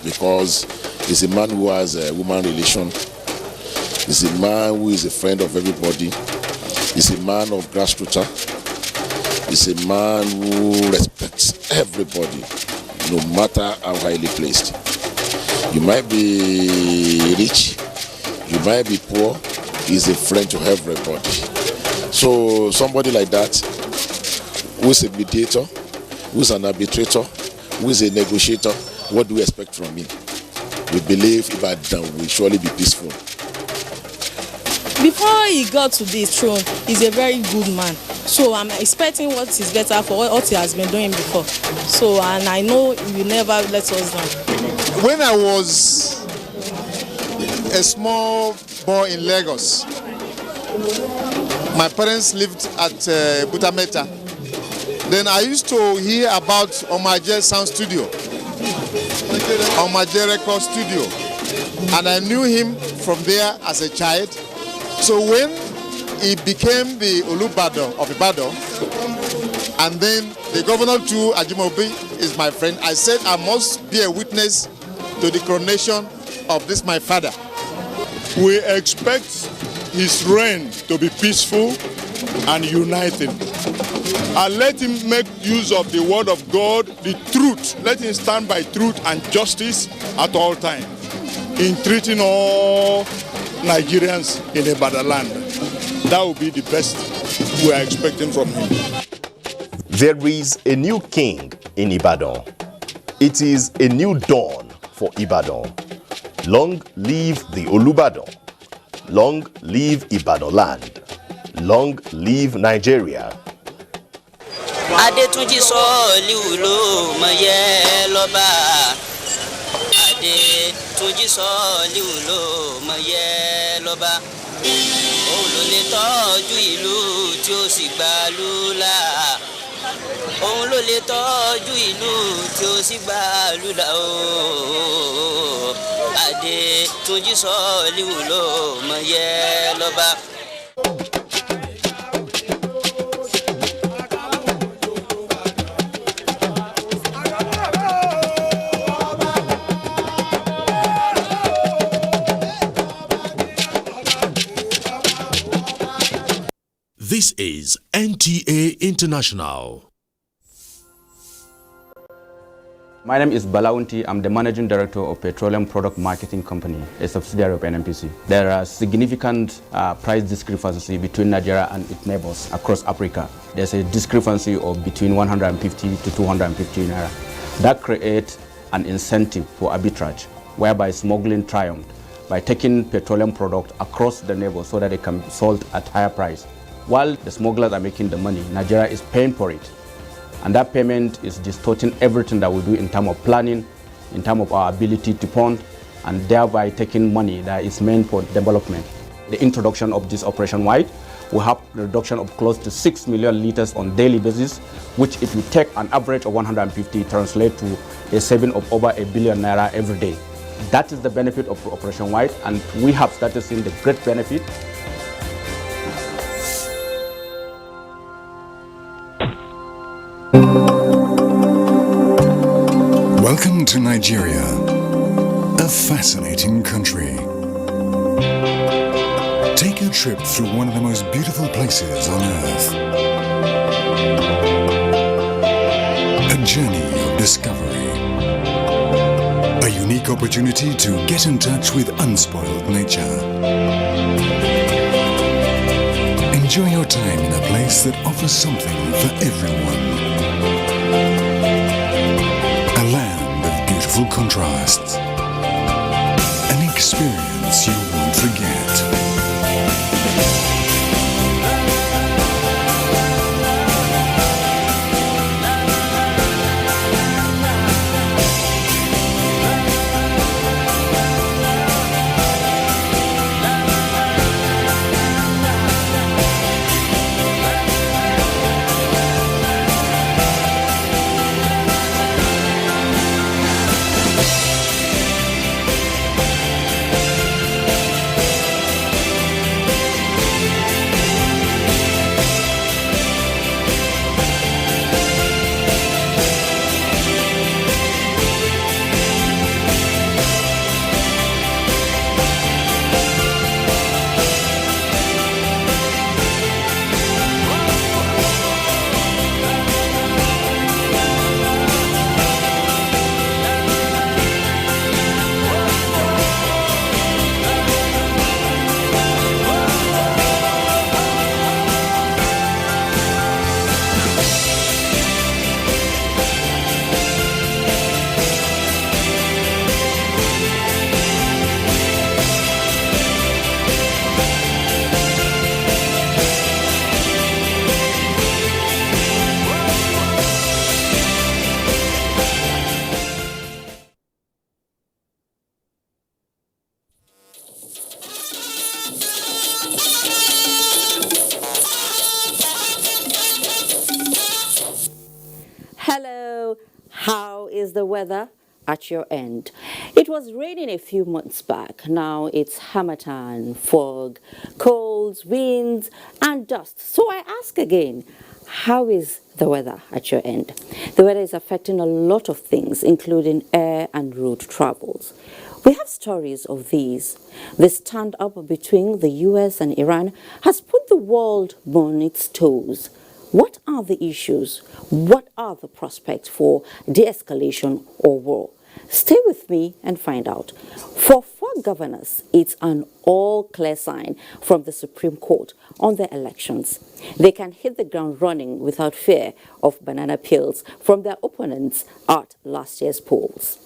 because he's a man who has a woman relation. He's a man who is a friend of everybody. He's a man of grassroots. He's a man who respects everybody, no matter how highly placed. You might be rich, you might be poor, he's a friend to everybody. So somebody like that, who is a mediator, who is an arbitrator, who is a negotiator, what do we expect from him? We believe Ibadan will surely be peaceful. Before he got to this throne, he's a very good man. So I'm expecting what is better for what he has been doing before. So, and I know he will never let us down. When I was a small boy in Lagos, my parents lived at Butameta. Then I used to hear about Omaje Sound Studio, Omaje Record Studio, and I knew him from there as a child. So when he became the Olubado of Ibadan, and then the governor too, Ajimobi, is my friend, I said I must be a witness to the coronation of this my father. We expect his reign to be peaceful and uniting. And let him make use of the word of God, the truth. Let him stand by truth and justice at all times in treating all Nigerians in Ibadan land. That will be the best we are expecting from him. There is a new king in Ibadan. It is a new dawn for Ibadan. Long live the Olubadan. Long live Ibadan land. Long live Nigeria. Adetunji sọ́ọ̀lì wúlò mọ̀yẹ́ lọ́ba. Adetunji sọ́ọ̀lì wúlò mọ̀yẹ́ lọ́ba. Òun ló lè tọ́jú ìlú tí ó sì gbà lúlà. Òun ló lè tọ́jú ìlú tí ó sì gbà lúlà o. Adetunji sọ́ọ̀lì wúlò mọ̀yẹ́ lọ́ba. This is NTA International. My name is Balaunti. I'm the Managing Director of Petroleum Product Marketing Company, a subsidiary of NNPC. There are significant price discrepancy between Nigeria and its neighbors across Africa. There's a discrepancy of between 150 to 250 naira. That creates an incentive for arbitrage, whereby smuggling triumphed by taking petroleum product across the neighbors so that they can be sold at higher price. While the smugglers are making the money, Nigeria is paying for it. And that payment is distorting everything that we do in terms of planning, in terms of our ability to fund, and thereby taking money that is meant for development. The introduction of this Operation White will have a reduction of close to 6 million liters on daily basis, which if you take an average of 150, translate to a saving of over 1 billion naira every day. That is the benefit of Operation White, and we have started seeing the great benefit. Welcome to Nigeria, a fascinating country. Take a trip through one of the most beautiful places on earth. A journey of discovery. A unique opportunity to get in touch with unspoiled nature. Enjoy your time in a place that offers something for everyone. A land of beautiful contrasts. An experience you won't forget. is the weather at your end? It was raining a few months back. Now it's harmattan, fog, colds, winds, and dust. So I ask again, how is the weather at your end? The weather is affecting a lot of things, including air and road travels. We have stories of these. The stand-up between the US and Iran has put the world on its toes. What are the issues? What are the prospects for de-escalation or war? Stay with me and find out. For 4 governors, it's an all-clear sign from the Supreme Court on their elections. They can hit the ground running without fear of banana peels from their opponents at last year's polls.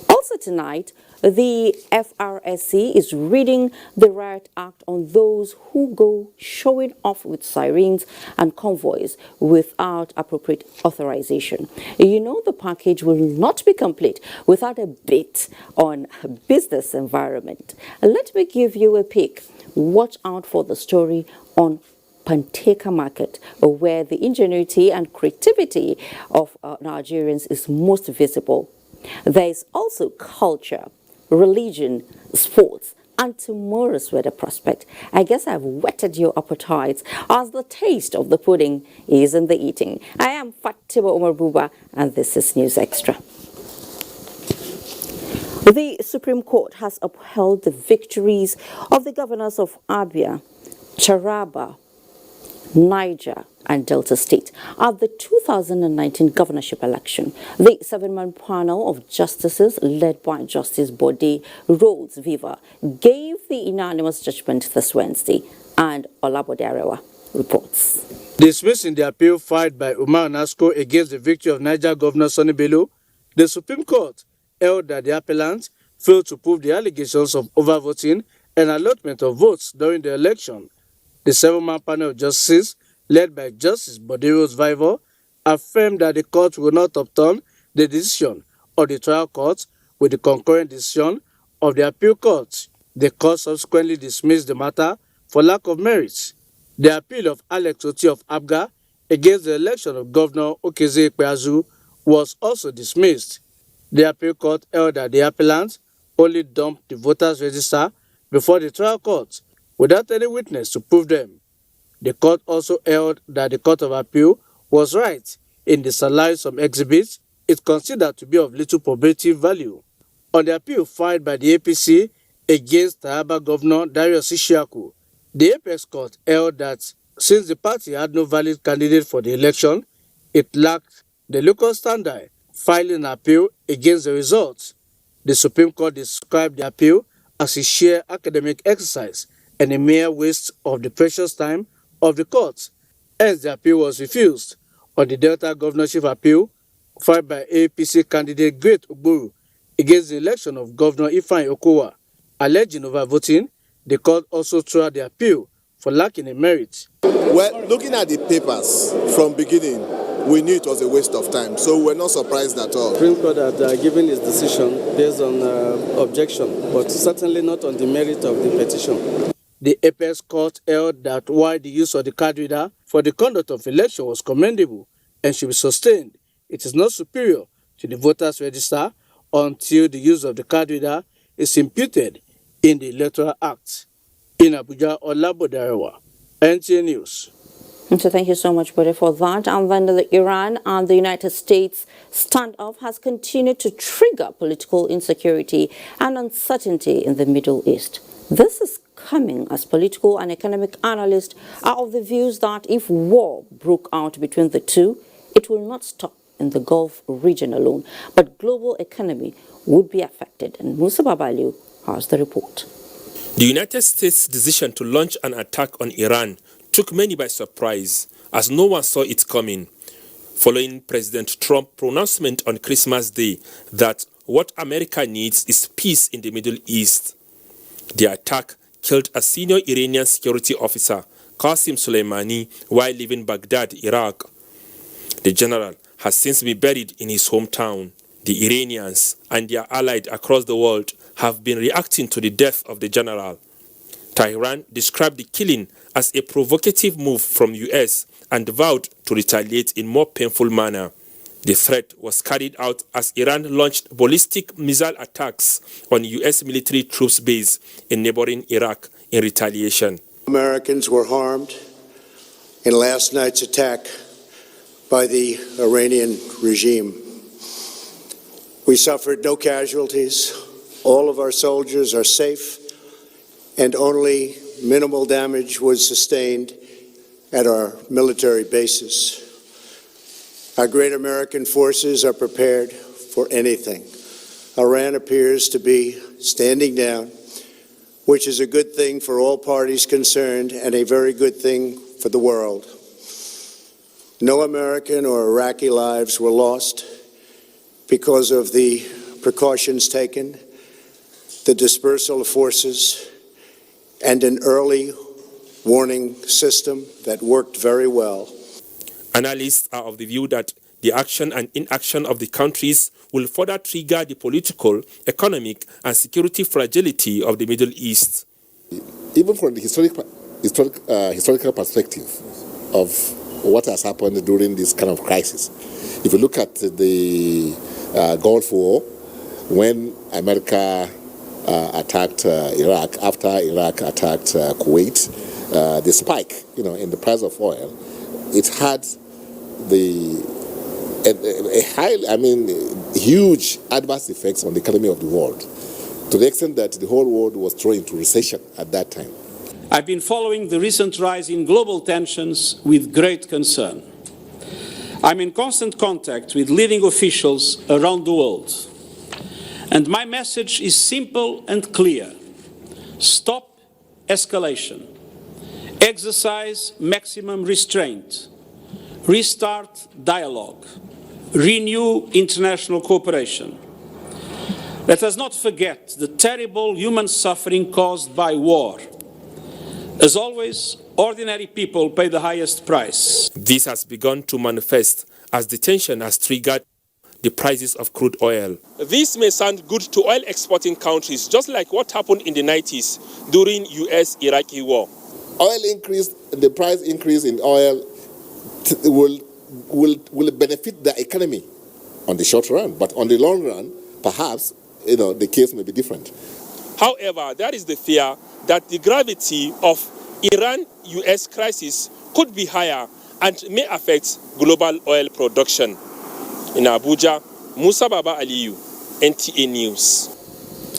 Also tonight, the FRSC is reading the Riot Act on those who go showing off with sirens and convoys without appropriate authorization. You know the package will not be complete without a bit on business environment. Let me give you a peek. Watch out for the story on Panta market, where the ingenuity and creativity of Nigerians is most visible. There is also culture, religion, sports, and tomorrow's weather prospect. I guess I've whetted your appetites as the taste of the pudding is in the eating. I am Fatima Omar Buba, and this is News Extra. The Supreme Court has upheld the victories of the governors of Abia, Taraba, Niger, and Delta State at the 2019 governorship election. The 7-man panel of justices led by Justice Bode Rhodes Viva gave the unanimous judgment this Wednesday, and Olabode Arewa reports. Dismissing the appeal filed by Umar Nasco against the victory of Niger Governor Sonny Bello, the Supreme Court held that the appellant failed to prove the allegations of overvoting and allotment of votes during the election. The 7-man panel of justices, led by Justice Bode Rhodes Viva, affirmed that the court will not upturn the decision of the trial court with the concurrent decision of the appeal court. The court subsequently dismissed the matter for lack of merit. The appeal of Alex Oti of Abga against the election of Governor Okeze Ikpeazu was also dismissed. The appeal court held that the appellant only dumped the voters' register before the trial court without any witness to prove them. The court also held that the Court of Appeal was right in disallowing some exhibits it considered to be of little probative value. On the appeal filed by the APC against Taraba Governor Darius Ishiaku, the Apex Court held that since the party had no valid candidate for the election, it lacked the local standard, filing an appeal against the results. The Supreme Court described the appeal as a sheer academic exercise and a mere waste of the precious time of the court. Hence, the appeal was refused. On the Delta governorship appeal, filed by APC candidate Great Ugburu against the election of Governor Ifeanyi Okowa, alleging overvoting, the court also threw out the appeal for lacking in merit. Well, looking at the papers from beginning, we knew it was a waste of time, so we're not surprised at all. The Supreme Court had given its decision based on objection, but certainly not on the merit of the petition. The Apex Court held that while the use of the card reader for the conduct of election was commendable and should be sustained, it is not superior to the voters' register until the use of the card reader is imputed in the Electoral Act. In Abuja, Olabode Arewa, NTA News. So thank you so much, Bode, for that. And then the Iran and the United States standoff has continued to trigger political insecurity and uncertainty in the Middle East. This is coming as political and economic analysts are of the views that if war broke out between the two, it will not stop in the Gulf region alone, but global economy would be affected. And Musa Babaliu has the report. The United States' decision to launch an attack on Iran took many by surprise, as no one saw it coming, following President Trump's pronouncement on Christmas Day that what America needs is peace in the Middle East. The attack killed a senior Iranian security officer, Qasem Soleimani, while leaving Baghdad, Iraq. The general has since been buried in his hometown. The Iranians and their allies across the world have been reacting to the death of the general. Tehran described the killing as a provocative move from US and vowed to retaliate in more painful manner. The threat was carried out as Iran launched ballistic missile attacks on U.S. military troops base in neighboring Iraq in retaliation. Americans were harmed in last night's attack by the Iranian regime. We suffered no casualties. All of our soldiers are safe, and only minimal damage was sustained at our military bases. Our great American forces are prepared for anything. Iran appears to be standing down, which is a good thing for all parties concerned and a very good thing for the world. No American or Iraqi lives were lost because of the precautions taken, the dispersal of forces, and an early warning system that worked very well. Analysts are of the view that the action and inaction of the countries will further trigger the political, economic, and security fragility of the Middle East. Even from the historical perspective of what has happened during this kind of crisis, if you look at the Gulf War, when America attacked Iraq, after Iraq attacked Kuwait, the spike, in the price of oil, it had huge adverse effects on the economy of the world, to the extent that the whole world was thrown into recession at that time. I've been following the recent rise in global tensions with great concern. I'm in constant contact with leading officials around the world. And my message is simple and clear. Stop escalation. Exercise maximum restraint. Restart dialogue. Renew international cooperation. Let us not forget the terrible human suffering caused by war. As always, ordinary people pay the highest price. This has begun to manifest as the tension has triggered the prices of crude oil. This may sound good to oil exporting countries, just like what happened in the 90s during US-Iraqi war. Oil increase, the price increase in oil will benefit the economy on the short run, but on the long run, perhaps, the case may be different. However, there is the fear that the gravity of Iran-US crisis could be higher and may affect global oil production. In Abuja, Musa Baba Aliyu, NTA News.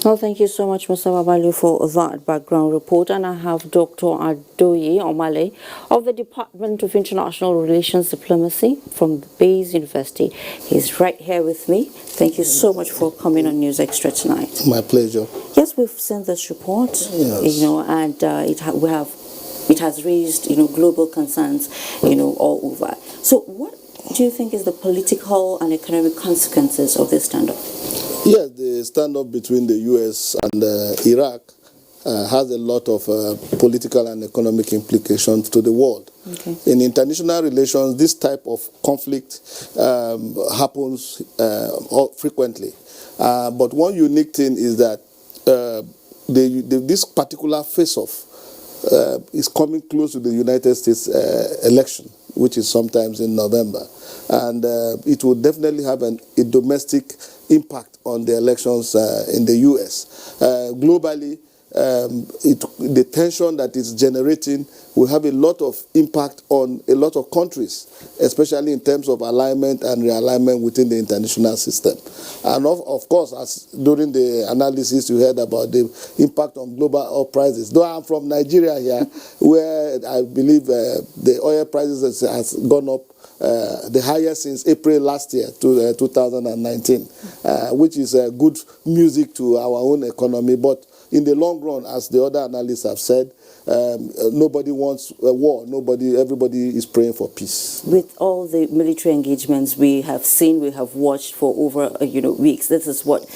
Well, thank you so much, Musa Baba Aliyu, for that background report. And I have Dr. Adoye Omale of the Department of International Relations Diplomacy from Bayes University. He's right here with me. Thank you so much for coming on News Extra tonight. My pleasure. Yes, we've sent this report, yes. And it has raised, global concerns, all over. So what do you think is the political and economic consequences of this standoff? Yes, the standoff between the U.S. and Iraq has a lot of political and economic implications to the world. Okay. In international relations, this type of conflict happens frequently. But one unique thing is that this particular face-off is coming close to the United States election, which is sometimes in November. And it will definitely have a domestic impact on the elections in the U.S. Globally, the tension that it's generating will have a lot of impact on a lot of countries, especially in terms of alignment and realignment within the international system. And of course, as during the analysis you heard about the impact on global oil prices. Though I'm from Nigeria here, where I believe the oil prices has gone up the highest since April last year, 2019, which is good music to our own economy. But in the long run, as the other analysts have said, nobody wants a war. Everybody is praying for peace. With all the military engagements we have seen, we have watched for over weeks. This is what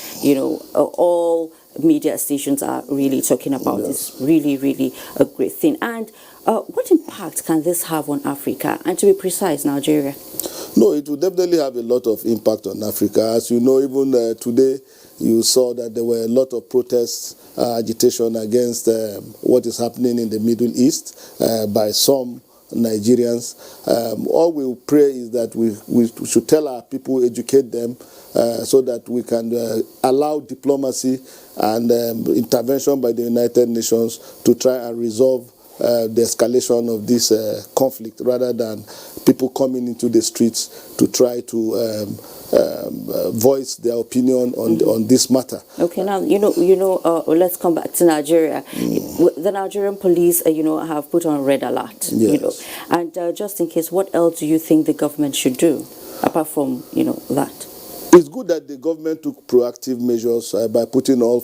all media stations are really talking about. Yes. It's really, really a great thing. And what impact can this have on Africa? And to be precise, Nigeria? No, it will definitely have a lot of impact on Africa. As you know, even today, you saw that there were a lot of protests, agitation against what is happening in the Middle East by some Nigerians. All we pray is that we should tell our people, educate them, so that we can allow diplomacy and intervention by the United Nations to try and resolve the escalation of this conflict, rather than people coming into the streets to try to voice their opinion on this matter. Okay, now let's come back to Nigeria. The Nigerian police, have put on red alert. Yes. And just in case, what else do you think the government should do apart from that? It's good that the government took proactive measures by putting all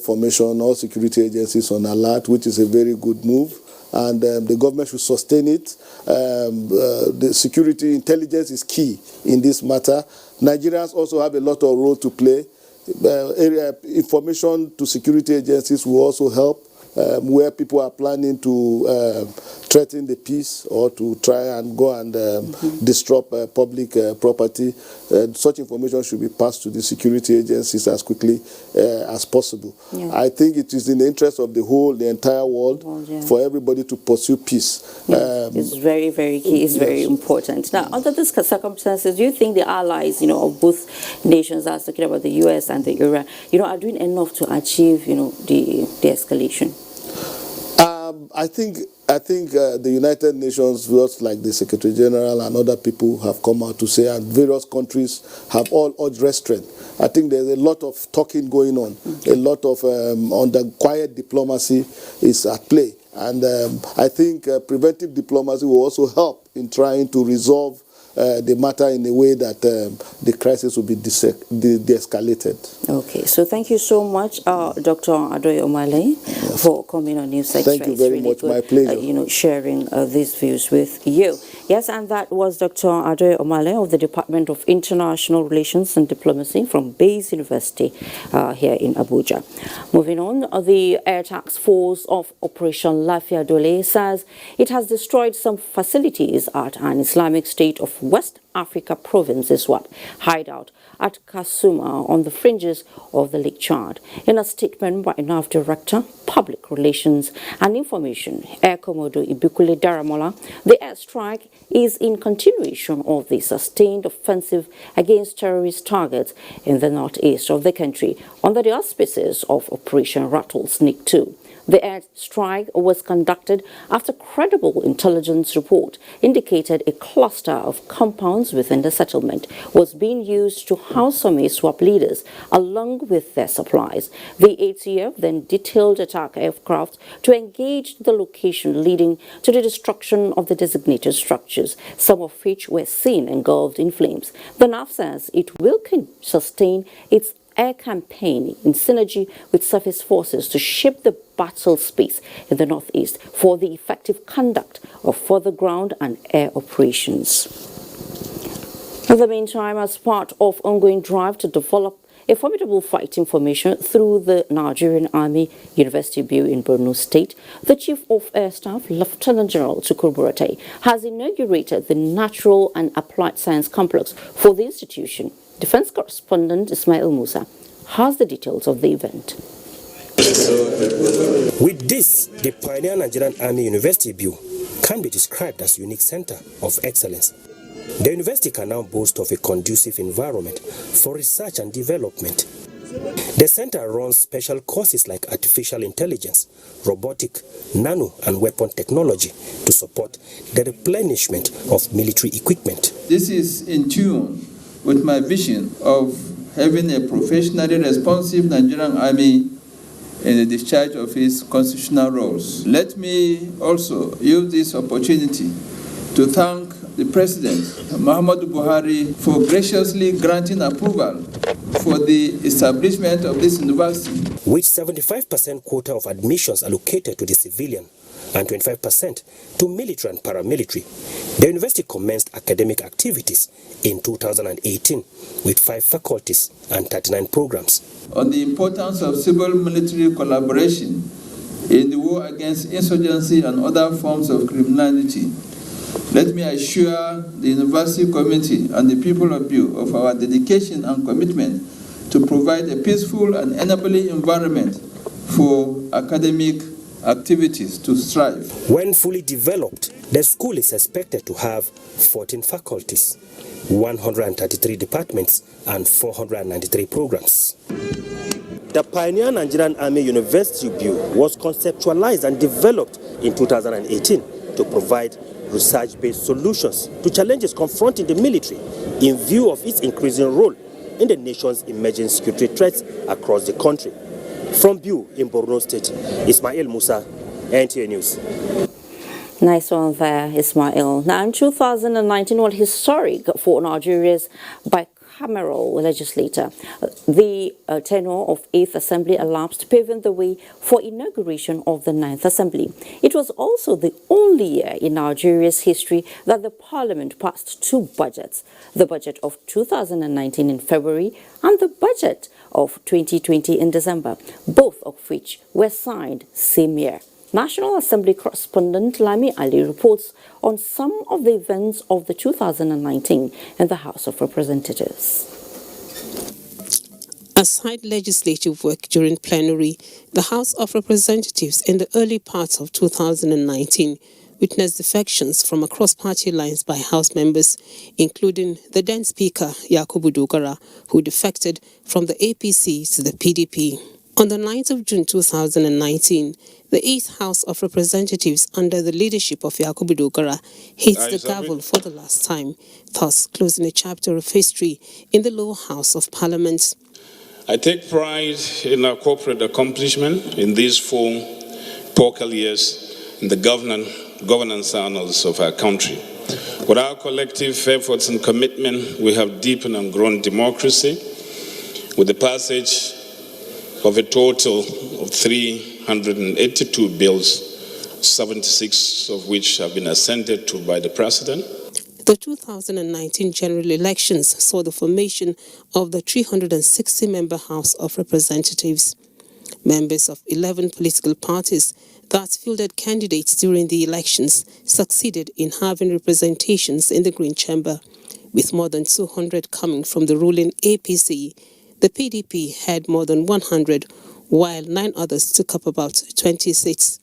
security agencies on alert, which is a very good move. And the government should sustain it. The security intelligence is key in this matter. Nigerians also have a lot of role to play. Information to security agencies will also help where people are planning to threaten the peace or to try and go and disrupt public property. Such information should be passed to the security agencies as quickly as possible. Yeah. I think it is in the interest of the entire world, for everybody to pursue peace. It's very, very key. It's very important. Now, under these circumstances, do you think the allies, of both nations, are talking about the U.S. and the Iran, are doing enough to achieve, the escalation? I think the United Nations, just like the Secretary General and other people have come out to say, and various countries have all urged restraint. I think there's a lot of talking going on. A lot of quiet diplomacy is at play. And I think preventive diplomacy will also help in trying to resolve the matter in a way that the crisis will be de-escalated. Okay, so thank you so much, Dr. Adoye Omale, for coming on News Extra. Thank you very much. Good, my pleasure. Sharing these views with you. Yes, and that was Dr. Adoye Omale of the Department of International Relations and Diplomacy from Bayes University here in Abuja. Moving on, the Air Task Force of Operation Lafia Dole says it has destroyed some facilities at an Islamic State of West Africa province ISWAP hideout at Kasuma on the fringes of the Lake Chad. In a statement by NAV Director, Public Relations and Information, Air Commodore Ibukule Daramola, the airstrike is in continuation of the sustained offensive against terrorist targets in the northeast of the country under the auspices of Operation Rattlesnake 2. The airstrike was conducted after credible intelligence report indicated a cluster of compounds within the settlement was being used to house some ISWAP leaders along with their supplies. The ATF then detailed attack aircraft to engage the location, leading to the destruction of the designated structures, some of which were seen engulfed in flames. The NAF says it will sustain its air campaign in synergy with surface forces to shape the battle space in the northeast for the effective conduct of further ground and air operations. In the meantime, as part of ongoing drive to develop a formidable fighting formation through the Nigerian Army University Bureau in Borno State, the Chief of Air Staff, Lieutenant General Tukur Buratai, has inaugurated the Natural and Applied Science Complex for the institution. Defense correspondent Ismail Musa has the details of the event. With this, the Pioneer Nigerian Army University Bureau can be described as a unique center of excellence. The university can now boast of a conducive environment for research and development. The center runs special courses like artificial intelligence, robotic, nano and weapon technology to support the replenishment of military equipment. This is in tune with my vision of having a professionally responsive Nigerian Army in the discharge of its constitutional roles. Let me also use this opportunity to thank the President, Muhammadu Buhari, for graciously granting approval for the establishment of this university. With 75% quota of admissions allocated to the civilian and 25% to military and paramilitary, the university commenced academic activities in 2018 with 5 faculties and 39 programs. On the importance of civil-military collaboration in the war against insurgency and other forms of criminality, let me assure the university committee and the people of BU of our dedication and commitment to provide a peaceful and enabling environment for academic activities to strive. When fully developed, the school is expected to have 14 faculties, 133 departments, and 493 programs. The Pioneer Nigerian Army University Bureau was conceptualized and developed in 2018 to provide research-based solutions to challenges confronting the military in view of its increasing role in the nation's emerging security threats across the country. From Biu in Borno State, Ismail Musa, NTA News. Nice one there, Ismail. Now, in 2019 was historic for Nigeria's bicameral legislature. The tenure of 8th Assembly elapsed, paving the way for inauguration of the 9th Assembly. It was also the only year in Nigeria's history that the Parliament passed two budgets, the budget of 2019 in February and the budget of 2020 in December, both of which were signed same year. National Assembly correspondent Lami Ali reports on some of the events of the 2019 in the House of Representatives. Aside legislative work during plenary, the House of Representatives in the early parts of 2019 witnessed defections from across party lines by House members, including the then Speaker Yakubu Dogara, who defected from the APC to the PDP. On the 9th of June 2019, the 8th House of Representatives, under the leadership of Yakubu Dogara, hit the gavel for the last time, thus closing a chapter of history in the lower house of Parliament. I take pride in our corporate accomplishment in these 4 focal years in the governance annals of our country. With our collective efforts and commitment, we have deepened and grown democracy with the passage of a total of 382 bills, 76 of which have been assented to by the President. The 2019 general elections saw the formation of the 360-member House of Representatives. Members of 11 political parties that fielded candidates during the elections succeeded in having representations in the Green Chamber, with more than 200 coming from the ruling APC. The PDP had more than 100, while 9 others took up about 20 seats.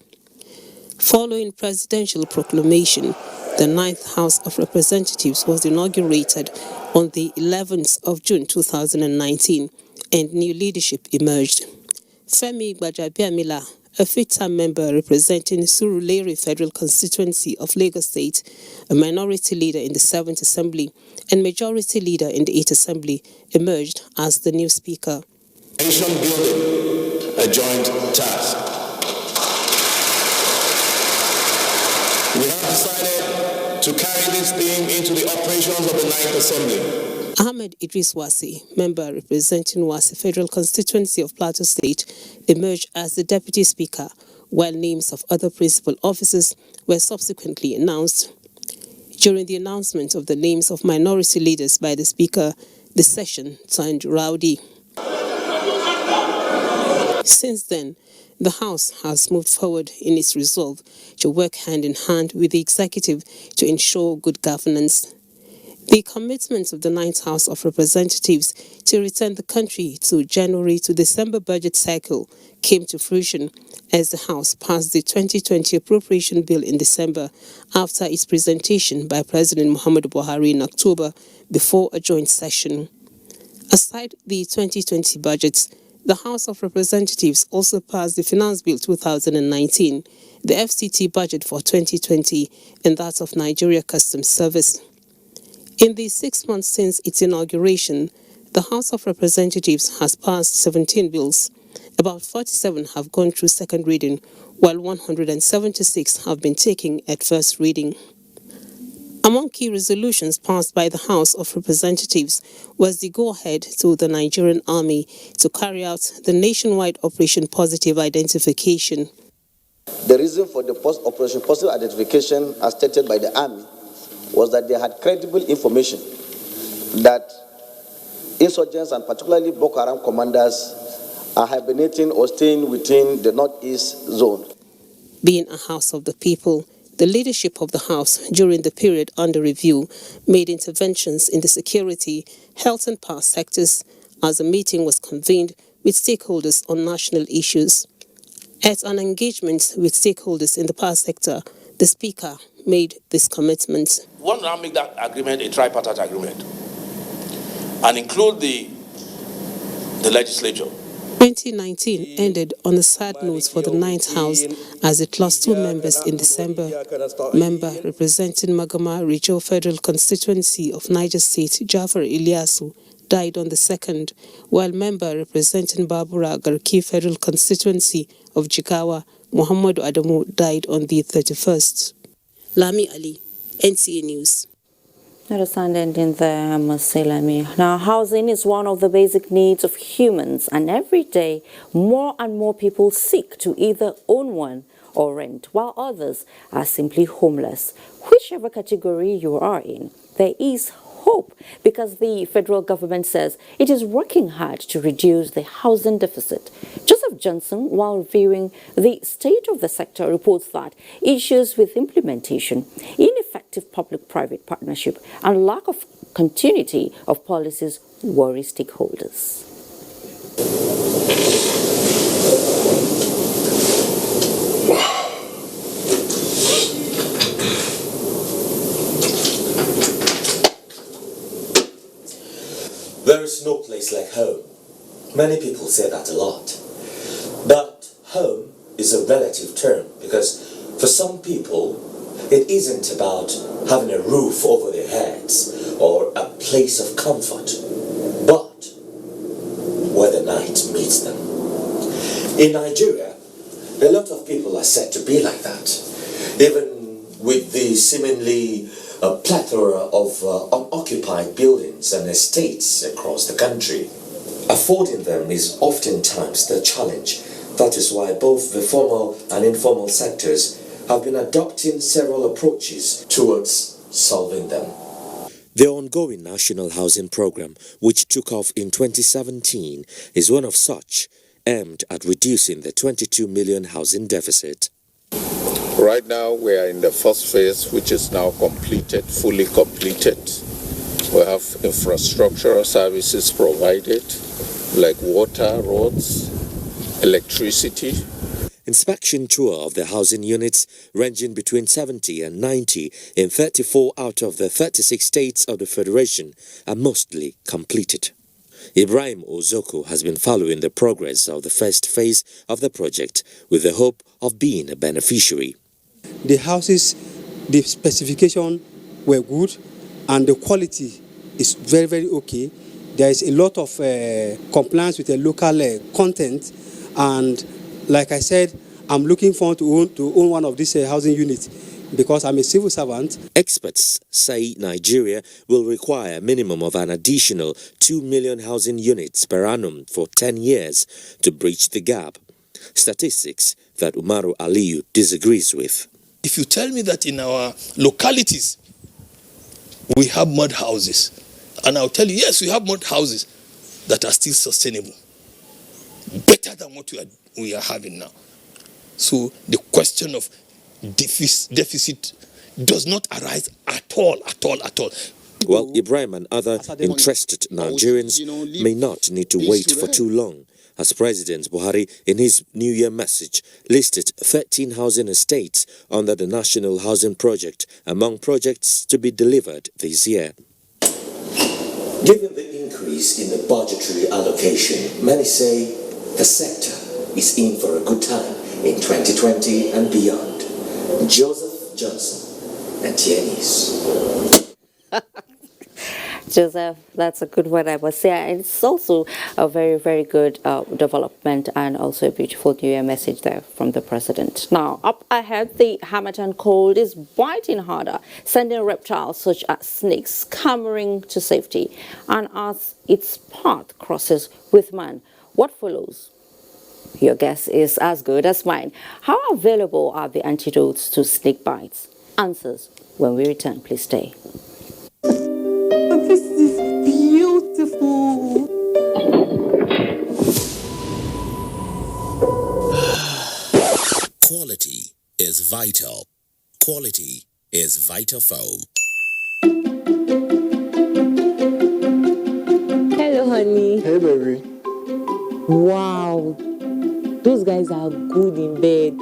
Following presidential proclamation, the 9th House of Representatives was inaugurated on the 11th of June 2019, and new leadership emerged. Femi Gbajabiamila, a fifth-term member representing Surulere Federal Constituency of Lagos State, a minority leader in the 7th Assembly and majority leader in the 8th Assembly, emerged as the new Speaker. Nation building, a joint task. We have decided to carry this theme into the operations of the 9th Assembly. Ahmed Idris Wasi, member representing Wasi Federal Constituency of Plateau State, emerged as the Deputy Speaker, while names of other principal officers were subsequently announced. During the announcement of the names of minority leaders by the Speaker, the session turned rowdy. Since then, the House has moved forward in its resolve to work hand in hand with the Executive to ensure good governance. The commitment of the 9th House of Representatives to return the country to January to December budget cycle came to fruition as the House passed the 2020 appropriation bill in December after its presentation by President Muhammadu Buhari in October before a joint session. Aside the 2020 budget, the House of Representatives also passed the Finance Bill 2019, the FCT budget for 2020, and that of Nigeria Customs Service. In the 6 months since its inauguration, the House of Representatives has passed 17 bills. About 47 have gone through second reading, while 176 have been taken at first reading. Among key resolutions passed by the House of Representatives was the go-ahead to the Nigerian Army to carry out the nationwide Operation Positive Identification. The reason for the Operation Positive Identification, as stated by the Army, was that they had credible information that insurgents and particularly Boko Haram commanders are hibernating or staying within the northeast zone. Being a House of the People, the leadership of the House during the period under review made interventions in the security, health and power sectors as a meeting was convened with stakeholders on national issues. At an engagement with stakeholders in the power sector, the Speaker made this commitment. We want to now make that agreement a tripartite agreement and include the legislature. 2019 ended on a sad note for the 9th House as it lost 2 members in December. Member representing Magama Regional Federal Constituency of Niger State, Jafar Ilyasu, died on the 2nd, while member representing Babura Garki Federal Constituency of Jigawa, Muhammadu Adamu, died on the 31st. Lami Ali, NTA News. Understanding in the Masilami. Now, housing is one of the basic needs of humans, and every day more and more people seek to either own one or rent, while others are simply homeless. Whichever category you are in, there is hope, because the federal government says it is working hard to reduce the housing deficit. Joseph Johnson, while reviewing the state of the sector, reports that issues with implementation, ineffective public-private partnership, and lack of continuity of policies worry stakeholders. There is no place like home. Many people say that a lot. But home is a relative term, because for some people, it isn't about having a roof over their heads or a place of comfort, but where the night meets them. In Nigeria, a lot of people are said to be like that, even with the seemingly a plethora of unoccupied buildings and estates across the country. Affording them is oftentimes the challenge. That is why both the formal and informal sectors have been adopting several approaches towards solving them. The ongoing National Housing Program, which took off in 2017, is one of such, aimed at reducing the 22 million housing deficit. Right now, we are in the first phase, which is now completed, fully completed. We have infrastructural services provided, like water, roads, electricity. Inspection tour of the housing units, ranging between 70 and 90 in 34 out of the 36 states of the Federation, are mostly completed. Ibrahim Ozoko has been following the progress of the first phase of the project with the hope of being a beneficiary. The houses, the specification were good, and the quality is very, very okay. There is a lot of compliance with the local content, and like I said, I'm looking forward to own one of these housing units because I'm a civil servant. Experts say Nigeria will require a minimum of an additional 2 million housing units per annum for 10 years to bridge the gap. Statistics that Umaru Aliyu disagrees with. If you tell me that in our localities we have mud houses, and I'll tell you, yes, we have mud houses that are still sustainable, better than what we are having now. So the question of deficit does not arise at all. While Ibrahim and other interested Nigerians may not need to wait for too long, as President Buhari, in his New Year message, listed 13 housing estates under the National Housing Project among projects to be delivered this year. Given the increase in the budgetary allocation, many say the sector is in for a good time in 2020 and beyond. Joseph Johnson, NTA News. Joseph, that's a good word, I must say. It's also a very, very good development and also a beautiful New Year message there from the president. Now, up ahead, the Harmattan cold is biting harder, sending reptiles such as snakes clambering to safety. And as its path crosses with man, what follows? Your guess is as good as mine. How available are the antidotes to snake bites? Answers when we return. Please stay. This is beautiful. Quality is vital. Quality is Vitafoam. Hello, honey. Hey, baby. Wow. Those guys are good in bed.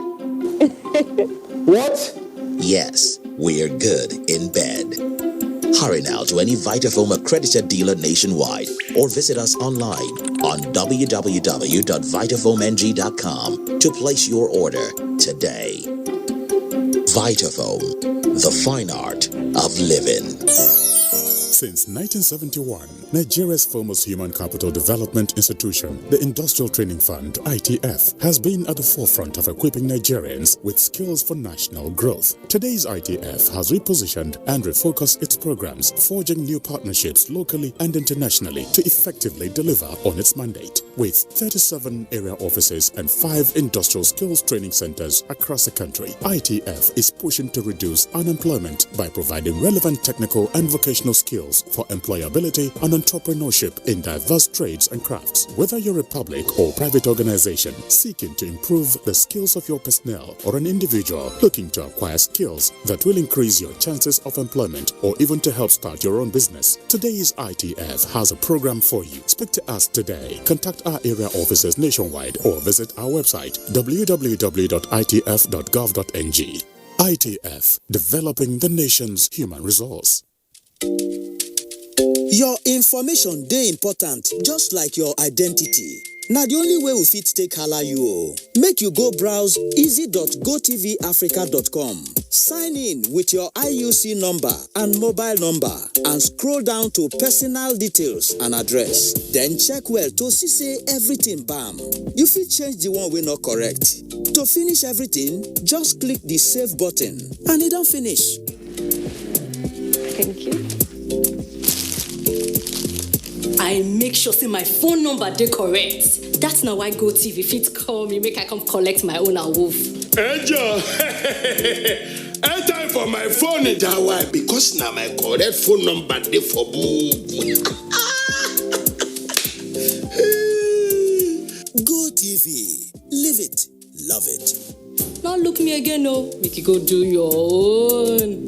What? Yes, we're good in bed. Hurry now to any Vitafoam accredited dealer nationwide or visit us online on www.vitafoamng.com to place your order today. Vitafoam, the fine art of living. Since 1971, Nigeria's foremost human capital development institution, the Industrial Training Fund, ITF, has been at the forefront of equipping Nigerians with skills for national growth. Today's ITF has repositioned and refocused its programs, forging new partnerships locally and internationally to effectively deliver on its mandate. With 37 area offices and 5 industrial skills training centers across the country, ITF is pushing to reduce unemployment by providing relevant technical and vocational skills for employability and entrepreneurship in diverse trades and crafts. Whether you're a public or private organization seeking to improve the skills of your personnel or an individual looking to acquire skills that will increase your chances of employment or even to help start your own business, today's ITF has a program for you. Speak to us today. Contact our area offices nationwide or visit our website www.itf.gov.ng. ITF, developing the nation's human resource. Your information dey important, just like your identity. Now the only way we fit take hala you. Make you go browse easy.gotvafrica.com. Sign in with your IUC number and mobile number and scroll down to personal details and address. Then check well to see say everything bam. You fit change the one we not correct. To finish everything, just click the save button and it don't finish. Thank you. I make sure say my phone number dey correct. That's now why GoTV fit call me make I come collect my own awoof. Angel, time for my phone in Hawaii because now my correct phone number dey for book. GoTV, live it, love it. Not look me again, no. Make you go do your own.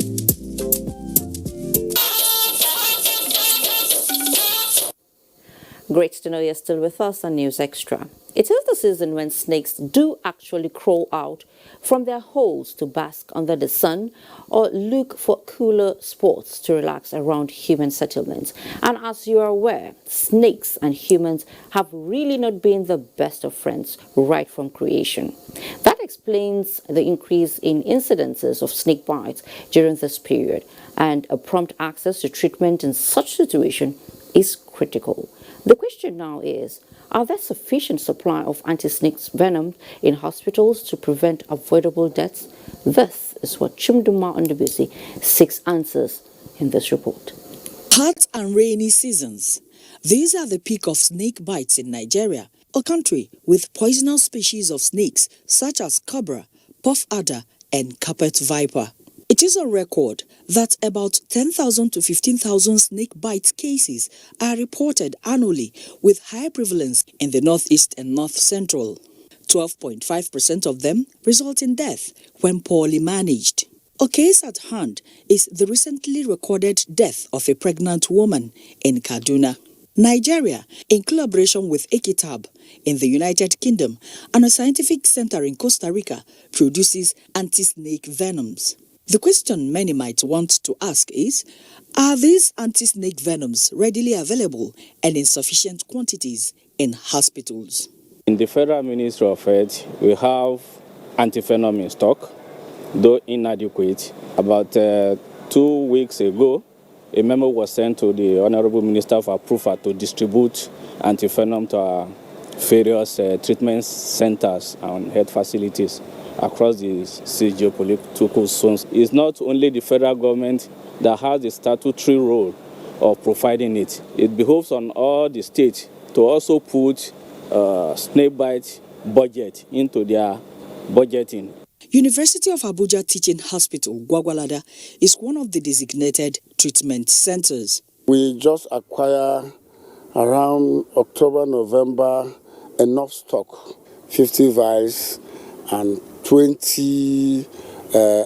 Great to know you're still with us on News Extra. It is the season when snakes do actually crawl out from their holes to bask under the sun or look for cooler spots to relax around human settlements. And as you are aware, snakes and humans have really not been the best of friends right from creation. That explains the increase in incidences of snake bites during this period, and a prompt access to treatment in such situation is critical. The question now is, are there sufficient supply of anti-snake venom in hospitals to prevent avoidable deaths? This is what Chumduma Ondubusi seeks answers in this report. Hot and rainy seasons. These are the peak of snake bites in Nigeria, a country with poisonous species of snakes such as cobra, puff adder, and carpet viper. It is a record that about 10,000 to 15,000 snake bite cases are reported annually, with high prevalence in the northeast and north central. 12.5% of them result in death when poorly managed. A case at hand is the recently recorded death of a pregnant woman in Kaduna. Nigeria, in collaboration with Ekitab in the United Kingdom and a scientific center in Costa Rica, produces anti-snake venoms. The question many might want to ask is, are these anti-snake venoms readily available and in sufficient quantities in hospitals? In the Federal Ministry of Health, we have anti-venom in stock, though inadequate. About 2 weeks ago, a memo was sent to the Honorable Minister for approval to distribute anti-venom to our various treatment centers and health facilities across the six geopolitical zones. It's not only the federal government that has the statutory role of providing it. It behoves on all the states to also put snake bite budget into their budgeting. University of Abuja Teaching Hospital, Gwagwalada, is one of the designated treatment centers. We just acquire around October, November, enough stock, 50 vials and 20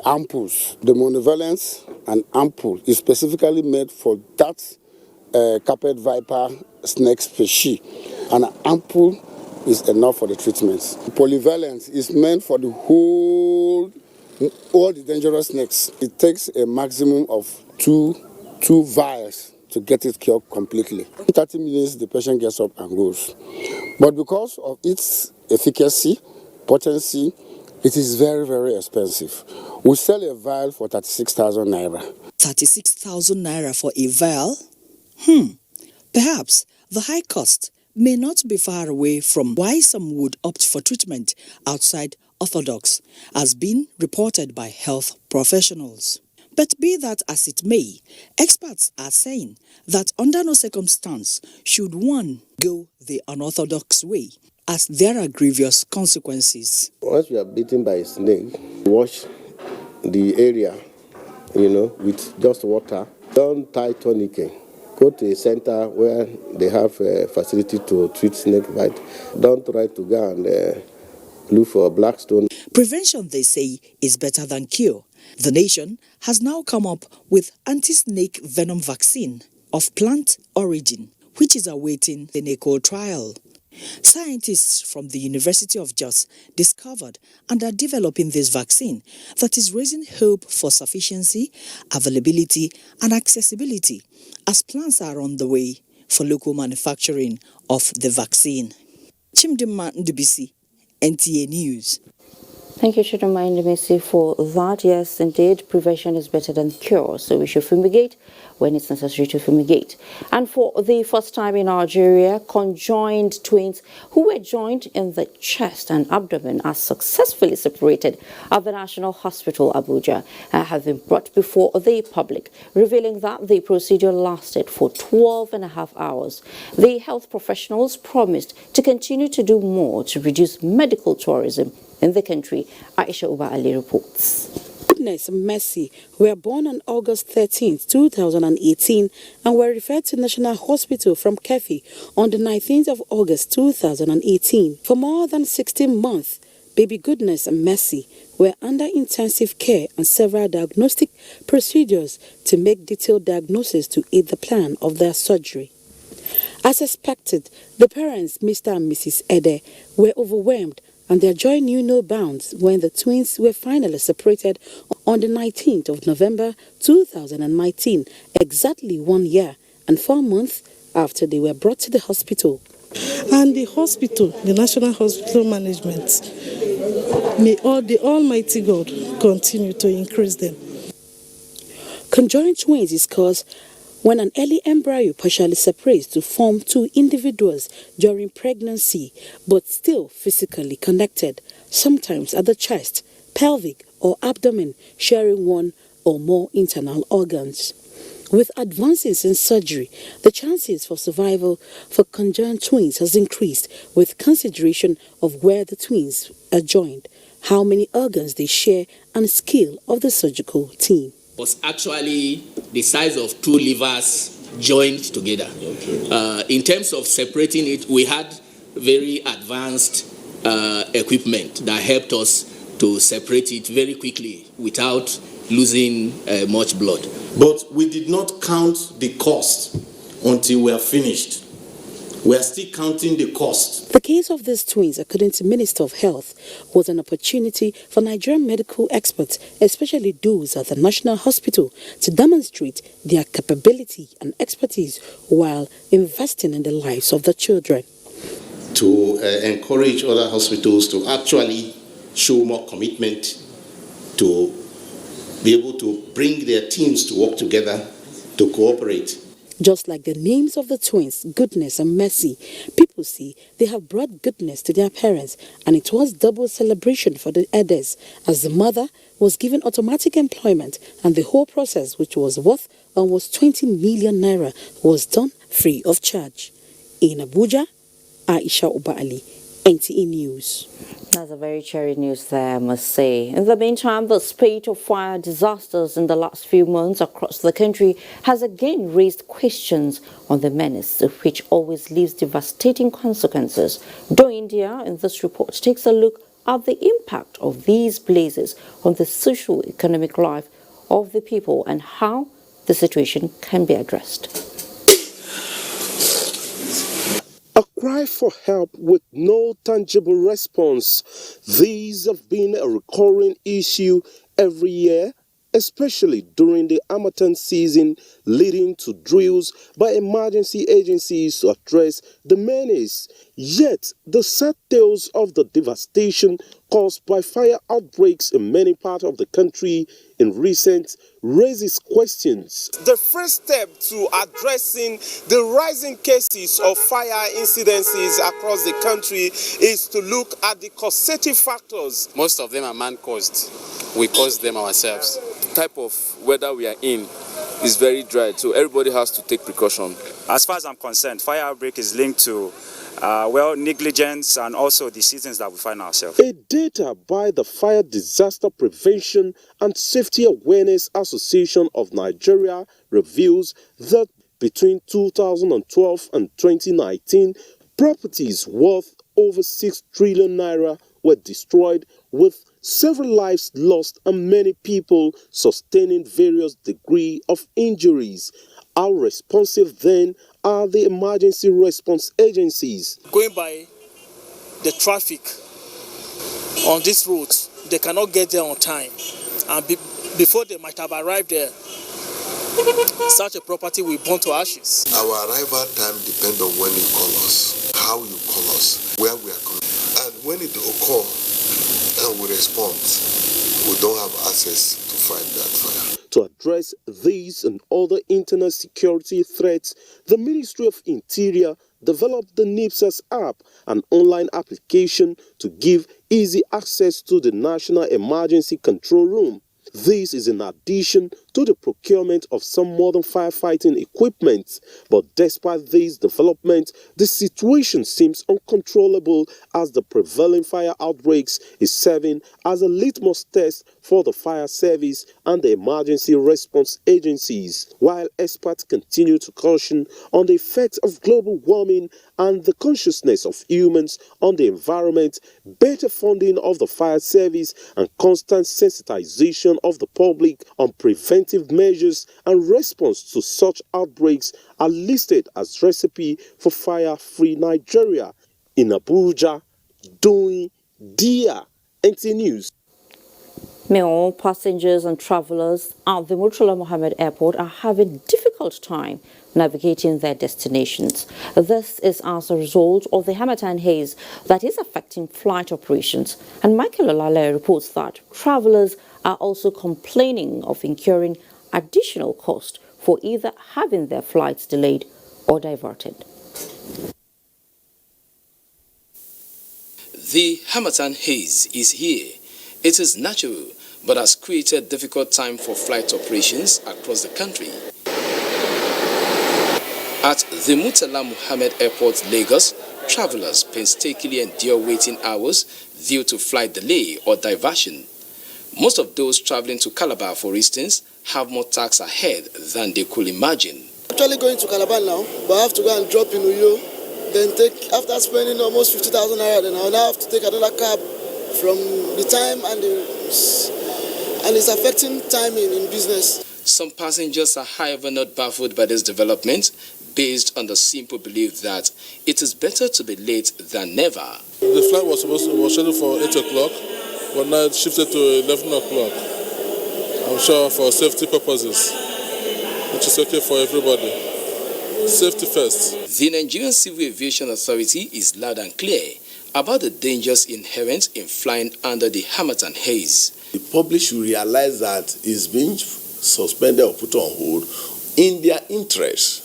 ampoules. The monovalent and ampoule is specifically made for that carpet viper snake species. And an ampoule is enough for the treatments. Polyvalent is meant for the all the dangerous snakes. It takes a maximum of two vials to get it cured completely. 30 minutes, the patient gets up and goes. But because of its efficacy, potency, it is very, very expensive. We sell a vial for 36,000 naira. 36,000 naira for a vial? Perhaps the high cost may not be far away from why some would opt for treatment outside orthodox, as been reported by health professionals. But be that as it may, experts are saying that under no circumstance should one go the unorthodox way, as there are grievous consequences. Once you are bitten by a snake, wash the area, with just water. Don't tie tourniquet. Go to a center where they have a facility to treat snake bite. Don't try to go and look for a black stone. Prevention, they say, is better than cure. The nation has now come up with anti-snake venom vaccine of plant origin, which is awaiting clinical trial. Scientists from the University of Jos discovered and are developing this vaccine that is raising hope for sufficiency, availability, and accessibility, as plans are on the way for local manufacturing of the vaccine. Chimdima Ndubisi, NTA News. Thank you, Chidima Ndubisi, for that. Yes, indeed, prevention is better than cure, so we should fumigate when it's necessary to fumigate. And for the first time in Nigeria, conjoined twins who were joined in the chest and abdomen are successfully separated at the National Hospital, Abuja, have been brought before the public, revealing that the procedure lasted for 12.5 hours. The health professionals promised to continue to do more to reduce medical tourism in the country. Aisha Uba Ali reports. Goodness and Mercy were born on August 13, 2018 and were referred to National Hospital from Kefi on the 19th of August 2018. For more than 16 months, baby Goodness and Mercy were under intensive care and several diagnostic procedures to make detailed diagnosis to aid the plan of their surgery. As expected, the parents, Mr. and Mrs. Ede, were overwhelmed, and their joy knew no bounds when the twins were finally separated on the 19th of November 2019, exactly 1 year and 4 months after they were brought to the hospital. And the hospital, the National Hospital Management, may the Almighty God continue to increase them. Conjoined twins is caused when an early embryo partially separates to form two individuals during pregnancy, but still physically connected, sometimes at the chest, pelvic, or abdomen, sharing one or more internal organs. With advances in surgery, the chances for survival for conjoined twins has increased with consideration of where the twins are joined, how many organs they share, and skill of the surgical team. Was actually the size of two livers joined together. In terms of separating it, we had very advanced equipment that helped us to separate it very quickly without losing much blood. But we did not count the cost until we are finished. We are still counting the cost. The case of these twins, according to Minister of Health, was an opportunity for Nigerian medical experts, especially those at the National Hospital, to demonstrate their capability and expertise while investing in the lives of the children. To encourage other hospitals to actually show more commitment to be able to bring their teams to work together to cooperate. Just like the names of the twins, Goodness and Mercy, people see they have brought goodness to their parents, and it was double celebration for the Edes, as the mother was given automatic employment and the whole process, which was worth almost 20 million naira, was done free of charge. In Abuja, Aisha Uba Ali, NTA News. That's a very cheery news there, I must say. In the meantime, the spate of fire disasters in the last few months across the country has again raised questions on the menace, which always leaves devastating consequences. Though India, in this report, takes a look at the impact of these blazes on the socio-economic life of the people and how the situation can be addressed. cry for help with no tangible response. These have been a recurring issue every year, especially during the Harmattan season, leading to drills by emergency agencies to address the menace. Yet, the sad tales of the devastation caused by fire outbreaks in many parts of the country in recent raises questions. The first step to addressing the rising cases of fire incidences across the country is to look at the causative factors. Most of them are man-caused. We cause them ourselves. The type of weather we are in is very dry, so everybody has to take precaution. As far as I'm concerned, fire outbreak is linked to negligence and also the seasons that we find ourselves. A data by the Fire Disaster Prevention and Safety Awareness Association of Nigeria reveals that between 2012 and 2019, properties worth over 6 trillion naira were destroyed, with several lives lost and many people sustaining various degrees of injuries. How responsive then are the emergency response agencies? Going by the traffic on these roads, they cannot get there on time. And before they might have arrived there, such a property will burn to ashes. Our arrival time depends on when you call us, how you call us, where we are coming. And when it occurs and we respond, we don't have access to fight that fire. To address these and other internal security threats, the Ministry of Interior developed the NIPSAS app, an online application to give easy access to the National Emergency Control Room. This is in addition to the procurement of some modern firefighting equipment. But despite these developments, the situation seems uncontrollable as the prevailing fire outbreaks is serving as a litmus test for the fire service and the emergency response agencies. While experts continue to caution on the effects of global warming and the consciousness of humans on the environment, better funding of the fire service and constant sensitization of the public on preventive measures and response to such outbreaks are listed as recipe for fire-free Nigeria. In Abuja, doing NTA News. Meanwhile, passengers and travelers at the Murtala Mohammed Airport are having a difficult time navigating their destinations. This is as a result of the Harmattan haze that is affecting flight operations. And Michael Olale reports that travelers are also complaining of incurring additional cost for either having their flights delayed or diverted. The Harmattan haze is here. It is natural, but has created difficult time for flight operations across the country. At the Murtala Mohammed Airport, Lagos, travelers painstakingly endure waiting hours due to flight delay or diversion. Most of those traveling to Calabar, for instance, have more tasks ahead than they could imagine. Actually going to Calabar now, but I have to go and drop in Uyo, then after spending almost 50,000 naira, then I'll now have to take another cab from the time and it's affecting timing in business. Some passengers are, however, not baffled by this development, based on the simple belief that it is better to be late than never. The flight was scheduled for 8 o'clock, but now it shifted to 11 o'clock. I'm sure for safety purposes, which is okay for everybody. Safety first. The Nigerian Civil Aviation Authority is loud and clear about the dangers inherent in flying under the Harmattan haze. The public should realize that it's being suspended or put on hold in their interest.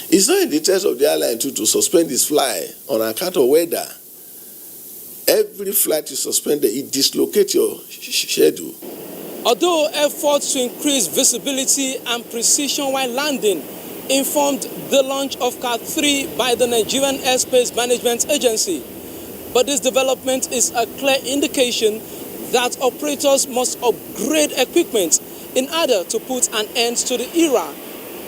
It's not in the interest of the airline to suspend its flight on account of weather. Every flight is suspended, it dislocates your schedule. Although efforts to increase visibility and precision while landing informed the launch of Car 3 by the Nigerian Airspace Management Agency, but this development is a clear indication that operators must upgrade equipment in order to put an end to the era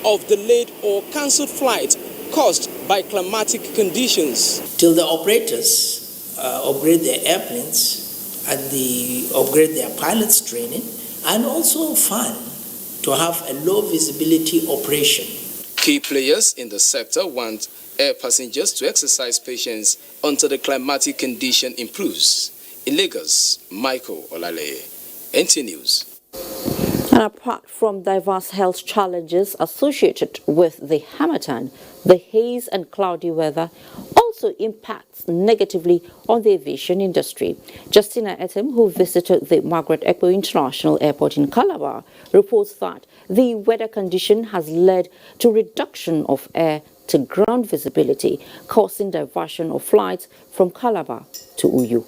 of delayed or cancelled flight caused by climatic conditions. Till the operators upgrade their airplanes and upgrade their pilots training and also fund to have a low visibility operation. Key players in the sector want air passengers to exercise patience until the climatic condition improves. In Lagos, Michael Olale, NTA News. And apart from diverse health challenges associated with the harmattan, the haze and cloudy weather also impacts negatively on the aviation industry. Justina Etem, who visited the Margaret Ekpo International Airport in Calabar, reports that the weather condition has led to reduction of air-to-ground visibility, causing diversion of flights from Calabar to Uyu.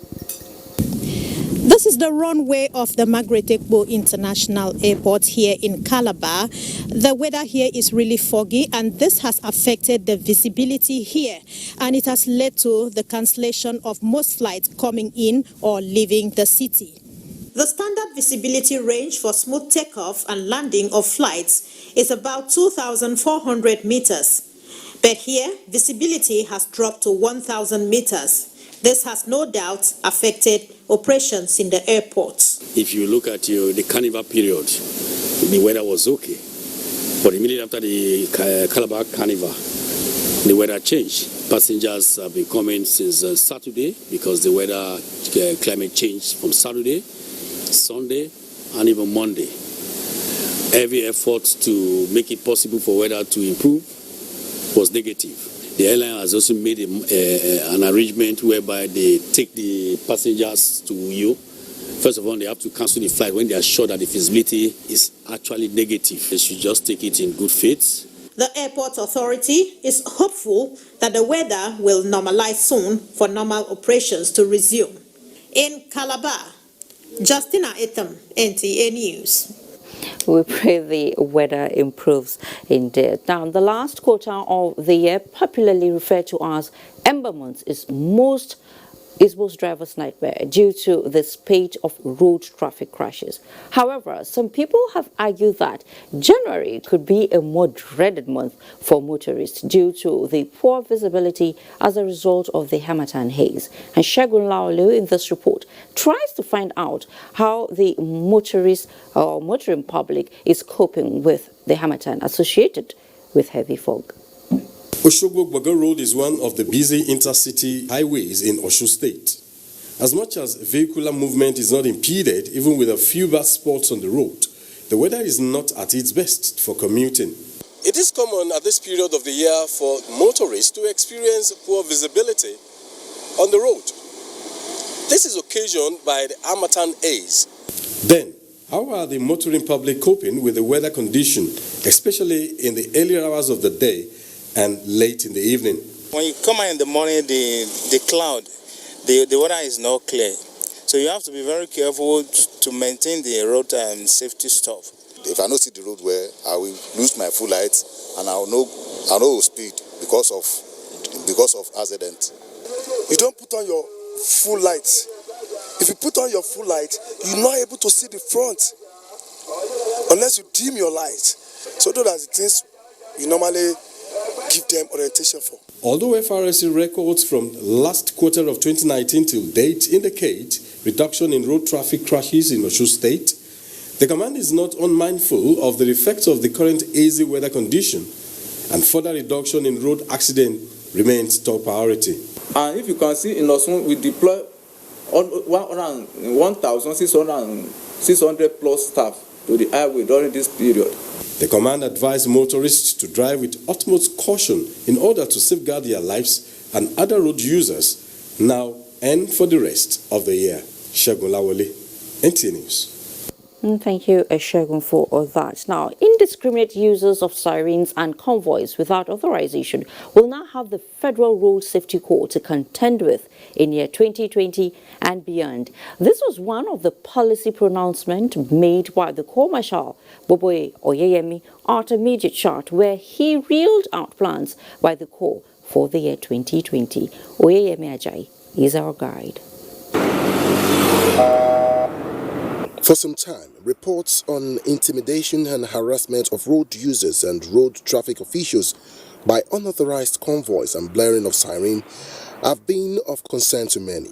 This is the runway of the Margaret Ekpo International Airport here in Calabar. The weather here is really foggy, and this has affected the visibility here, and it has led to the cancellation of most flights coming in or leaving the city. The standard visibility range for smooth takeoff and landing of flights is about 2,400 meters. But here, visibility has dropped to 1,000 meters. This has no doubt affected operations in the airport. If you look at the carnival period, the weather was okay. But immediately after the Calabar carnival, the weather changed. Passengers have been coming since Saturday because the weather climate changed from Saturday, Sunday, and even Monday. Every effort to make it possible for weather to improve was negative. The airline has also made an arrangement whereby they take the passengers to Uyo. First of all, they have to cancel the flight when they are sure that the visibility is actually negative. They should just take it in good faith. The airport authority is hopeful that the weather will normalize soon for normal operations to resume. In Calabar, Justina Etam, NTA News. We pray the weather improves indeed. Now, the last quarter of the year, popularly referred to as Ember Month, is most drivers' nightmare due to the spate of road traffic crashes. However, some people have argued that January could be a more dreaded month for motorists due to the poor visibility as a result of the harmattan haze. And Shegun Laolu in this report tries to find out how the motoring public is coping with the harmattan associated with heavy fog. Oshogbo-Gbogan Road is one of the busy intercity highways in Osun State. As much as vehicular movement is not impeded, even with a few bad spots on the road, the weather is not at its best for commuting. It is common at this period of the year for motorists to experience poor visibility on the road. This is occasioned by the harmattan haze. Then, how are the motoring public coping with the weather condition, especially in the earlier hours of the day and late in the evening? When you come out in the morning, the cloud, the weather is not clear. So you have to be very careful to maintain the road and safety stuff. If I don't see the road well, I will lose my full light and I know speed because of accident. You don't put on your full light. If you put on your full light, you're not able to see the front unless you dim your light. So those are the things you normally give them orientation for. Although FRSC records from last quarter of 2019 till date indicate reduction in road traffic crashes in Osun State, the command is not unmindful of the effects of the current hazy weather condition, and further reduction in road accident remains top priority. And if you can see in Osun, we deploy 1,600 plus staff to the highway during this period. The command advised motorists to drive with utmost caution in order to safeguard their lives and other road users now and for the rest of the year. Shegun Lawole, NTA News. Thank you, Shegun, for all that. Now, indiscriminate users of sirens and convoys without authorization will now have the Federal Road Safety Corps to contend with in year 2020 and beyond. This was one of the policy pronouncements made by the Corps Marshal Boboe Oyeyemi at a media chart where he reeled out plans by the Corps for the year 2020. Oyeyemi Ajayi is our guide. For some time, reports on intimidation and harassment of road users and road traffic officials by unauthorized convoys and blaring of siren have been of concern to many.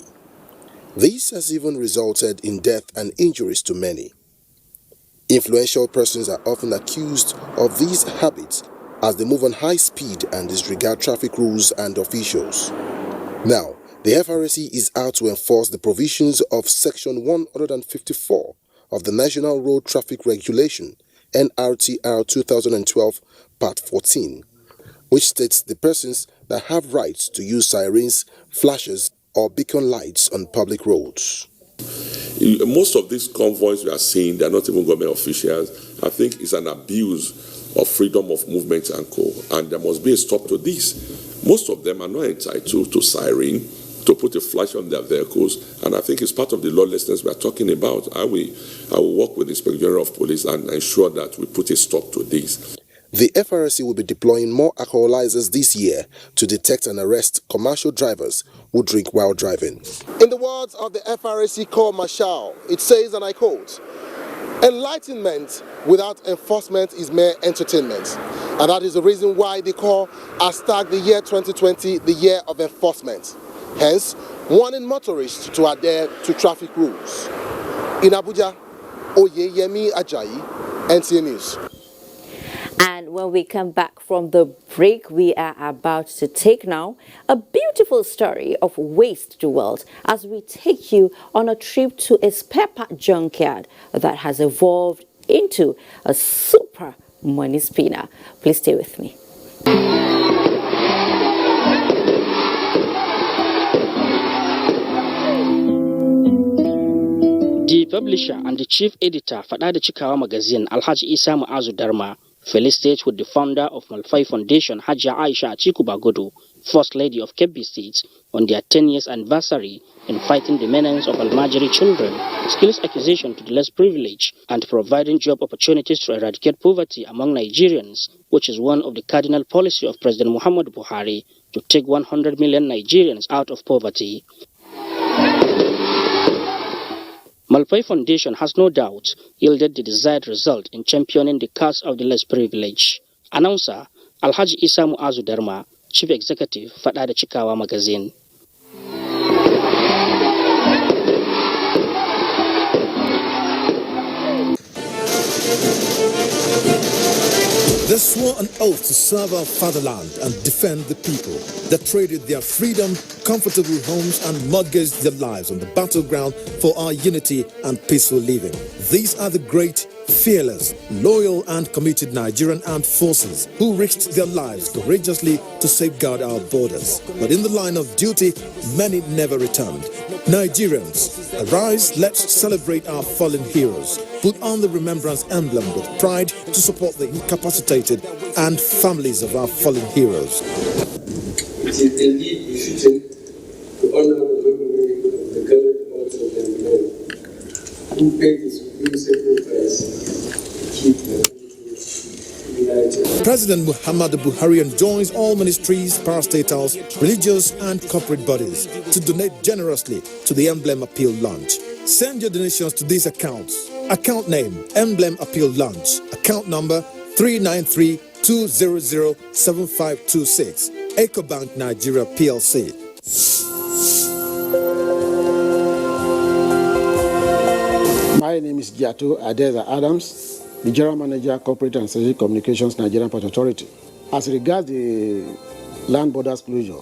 This has even resulted in death and injuries to many. Influential persons are often accused of these habits as they move on high speed and disregard traffic rules and officials. Now, the FRSC is out to enforce the provisions of Section 154 of the National Road Traffic Regulation, NRTR 2012, Part 14, which states the persons that have rights to use sirens, flashes, or beacon lights on public roads. Most of these convoys we are seeing, they are not even government officials. I think it's an abuse of freedom of movement and co. And there must be a stop to this. Most of them are not entitled to siren, to put a flash on their vehicles. And I think it's part of the lawlessness we are talking about. I will work with the Inspector General of Police and ensure that we put a stop to this. The FRSC will be deploying more alcoholizers this year to detect and arrest commercial drivers who drink while driving. In the words of the FRSC Corps Marshal, it says, and I quote, "Enlightenment without enforcement is mere entertainment." And that is the reason why the Corps has tagged the year 2020 the year of enforcement. Hence, warning motorists to adhere to traffic rules. In Abuja, Oyeyemi Ajayi, NTA News. And when we come back from the break we are about to take now, a beautiful story of waste to wealth as we take you on a trip to a spare part junkyard that has evolved into a super money spinner. Please stay with me. The publisher and the chief editor Fada da Cikawa magazine Alhaji Isa Mu'azu Darma felicitate with the founder of Malfai Foundation Hajia Aisha Atiku Bagodo, First Lady of Kebbi State, on their 10 years anniversary in fighting the menace of Almajiri children, skills acquisition to the less privileged, and providing job opportunities to eradicate poverty among Nigerians, which is one of the cardinal policy of President Muhammadu Buhari to take 100 million Nigerians out of poverty. Malpai Foundation has no doubt yielded the desired result in championing the cause of the less privileged. Announcer Alhaji Isa Mu'azu Darma, Chief Executive, Fada da Cikawa magazine. They swore an oath to serve our fatherland and defend the people. They traded their freedom, comfortable homes, and mortgaged their lives on the battleground for our unity and peaceful living. These are the great, fearless, loyal, and committed Nigerian armed forces who risked their lives courageously to safeguard our borders. But in the line of duty, many never returned. Nigerians, arise, let's celebrate our fallen heroes. Put on the remembrance emblem with pride to support the incapacitated and families of our fallen heroes. It is indeed befitting to honor the memory of the gallant hearts of the men who paid the supreme sacrifice to keep the country united. President Muhammadu Buhari enjoins all ministries, parastatals, religious and corporate bodies to donate generously to the Emblem Appeal Launch. Send your donations to these accounts. Account name, Emblem Appeal Launch. Account number 393-200-7526. EcoBank Nigeria PLC. My name is Giato Adeza Adams, the General Manager, Corporate and Strategic Communications, Nigerian Port Authority. As regards the land borders closure,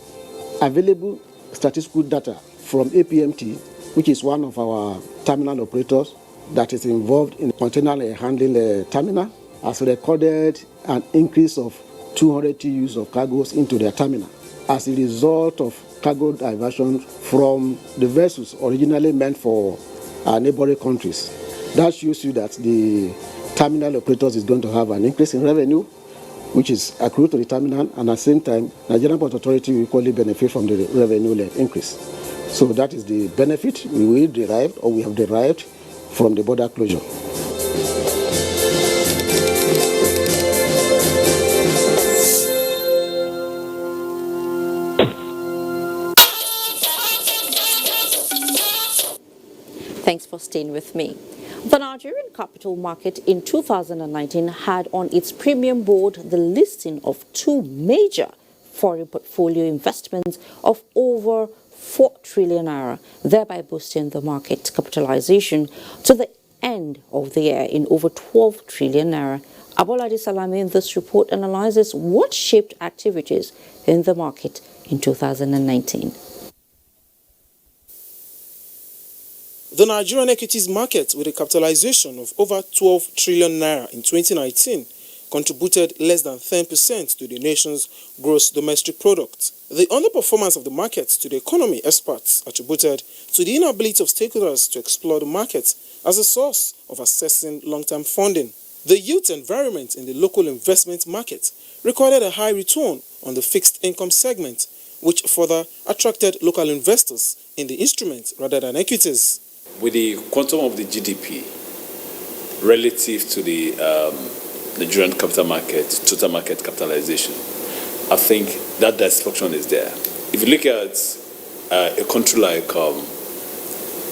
available statistical data from APMT, which is one of our terminal operators that is involved in container handling terminal, has recorded an increase of 200 TEUs of cargoes into their terminal as a result of cargo diversion from the vessels originally meant for neighboring countries. That shows you that the terminal operators is going to have an increase in revenue, which is accrued to the terminal, and at the same time, Nigerian Port Authority will equally benefit from the revenue increase. So that is the benefit we have derived from the border closure. Thanks for staying with me. The Nigerian capital market in 2019 had on its premium board the listing of two major foreign portfolio investments of over 4 trillion naira, thereby boosting the market capitalization to the end of the year in over 12 trillion naira Abolade Salami in this report analyzes what shaped activities in the market in 2019. The Nigerian equities market, with a capitalization of over 12 trillion naira in 2019, contributed less than 10% to the nation's gross domestic product. The underperformance of the market to the economy, experts attributed to the inability of stakeholders to explore the market as a source of accessing long-term funding. The yield environment in the local investment market recorded a high return on the fixed income segment, which further attracted local investors in the instrument rather than equities. With the quantum of the GDP relative to the Nigerian capital market, total market capitalization, I think that dysfunction is there. If you look at a country like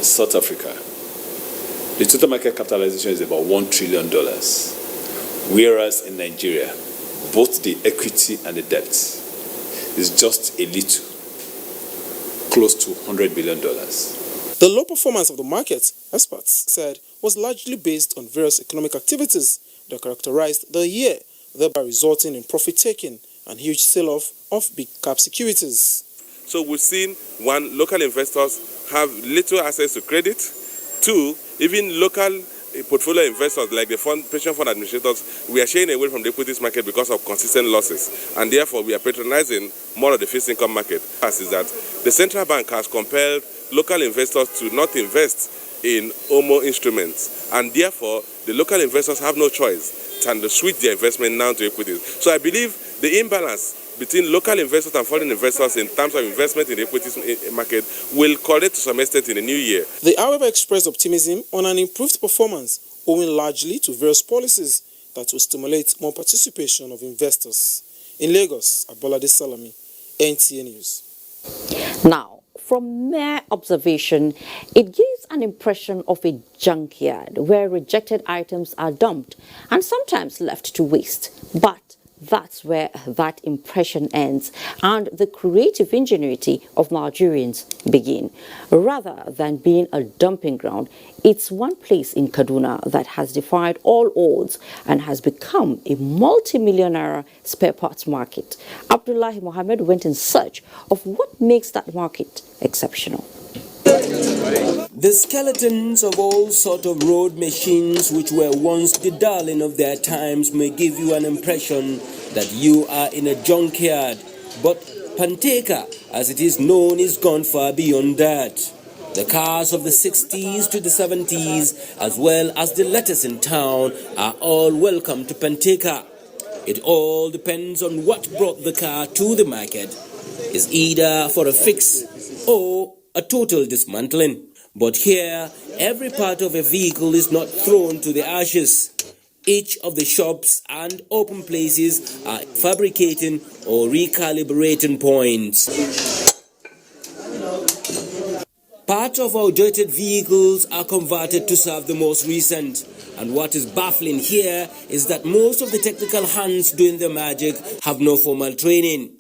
South Africa, the total market capitalization is about $1 trillion, whereas in Nigeria, both the equity and the debt is just a little, close to $100 billion. The low performance of the market, experts said, was largely based on various economic activities that characterized the year, thereby resulting in profit-taking and huge sell-off of big-cap securities. So we've seen, one, local investors have little access to credit. Two, even local portfolio investors like the pension fund administrators, we are shying away from the equities market because of consistent losses, and therefore we are patronizing more of the fixed income market. As is that the central bank has compelled local investors to not invest in OMO instruments, and therefore the local investors have no choice than to switch their investment now to equities. So I believe the imbalance between local investors and foreign investors in terms of investment in the equities market will correct to some extent in the new year. They, however, expressed optimism on an improved performance owing largely to various policies that will stimulate more participation of investors. In Lagos, Abolade Salami, NTA News. Now, from mere observation, it gives an impression of a junkyard where rejected items are dumped and sometimes left to waste. But that's where that impression ends and the creative ingenuity of Nigerians begin. Rather than being a dumping ground, it's one place in Kaduna that has defied all odds and has become a multi-millionaire spare parts market. Abdullahi Mohammed went in search of what makes that market exceptional. The skeletons of all sorts of road machines which were once the darling of their times may give you an impression that you are in a junkyard. But Panta, as it is known, is gone far beyond that. The cars of the 60s to the 70s, as well as the latest in town, are all welcome to Panta. It all depends on what brought the car to the market. It's either for a fix or a total dismantling. But here, every part of a vehicle is not thrown to the ashes. Each of the shops and open places are fabricating or recalibrating points. Parts of outdated vehicles are converted to serve the most recent. And what is baffling here is that most of the technical hands doing the magic have no formal training.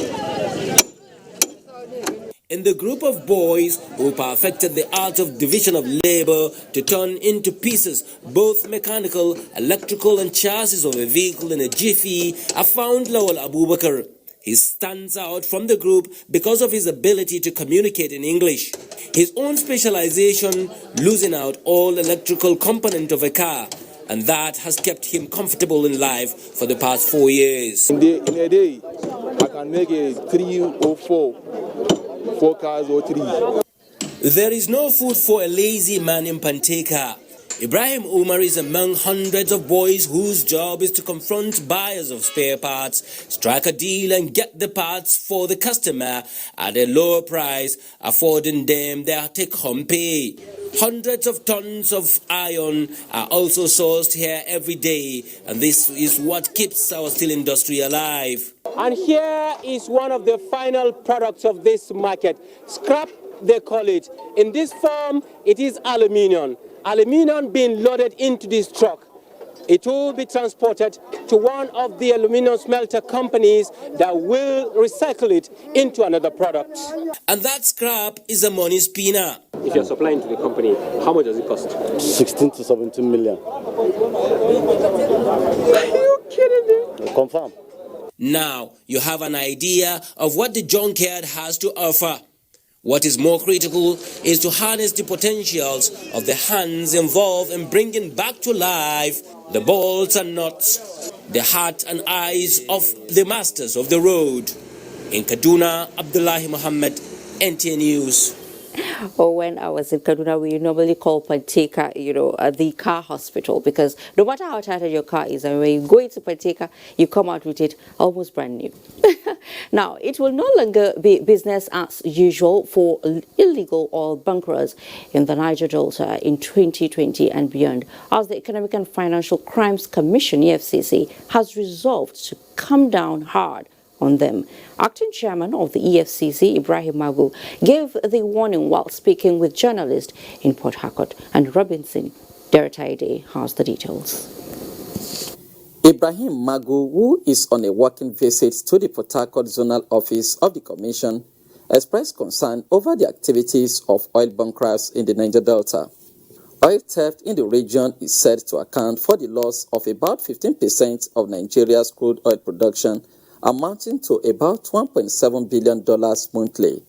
In the group of boys who perfected the art of division of labor to turn into pieces both mechanical, electrical and chassis of a vehicle in a jiffy, I found Lawal Abubakar. He stands out from the group because of his ability to communicate in English. His own specialization, losing out all electrical component of a car, and that has kept him comfortable in life for the past 4 years. In a day, I can make a 3 or 4 cars or 3. There is no food for a lazy man in Panteka. Ibrahim Umar is among hundreds of boys whose job is to confront buyers of spare parts, strike a deal and get the parts for the customer at a lower price, affording them their take-home pay. Hundreds of tons of iron are also sourced here every day, and this is what keeps our steel industry alive. And here is one of the final products of this market. Scrap, they call it. In this form, it is aluminium. Aluminium being loaded into this truck. It will be transported to one of the aluminum smelter companies that will recycle it into another product. And that scrap is a money spinner. If you're supplying to the company, how much does it cost? 16 to 17 million. Are you kidding me? Confirm. Now you have an idea of what the junkyard has to offer. What is more critical is to harness the potentials of the hands involved in bringing back to life the bolts and nuts, the heart and eyes of the masters of the road. In Kaduna, Abdullahi Muhammad, NTA News. Or when I was in Kaduna, we normally call Panteka, the car hospital, because no matter how tired your car is, and when you go into Panteka, you come out with it almost brand new. Now, it will no longer be business as usual for illegal oil bunkers in the Niger Delta in 2020 and beyond, as the Economic and Financial Crimes Commission, EFCC, has resolved to come down hard on them. Acting chairman of the EFCC, Ibrahim Magu, gave the warning while speaking with journalists in Port Harcourt. And Robinson Derataide has the details. Ibrahim Magu, who is on a working visit to the Port Harcourt Zonal Office of the Commission, expressed concern over the activities of oil bunkers in the Niger Delta. Oil theft in the region is said to account for the loss of about 15% of Nigeria's crude oil production, amounting to about $1.7 billion monthly.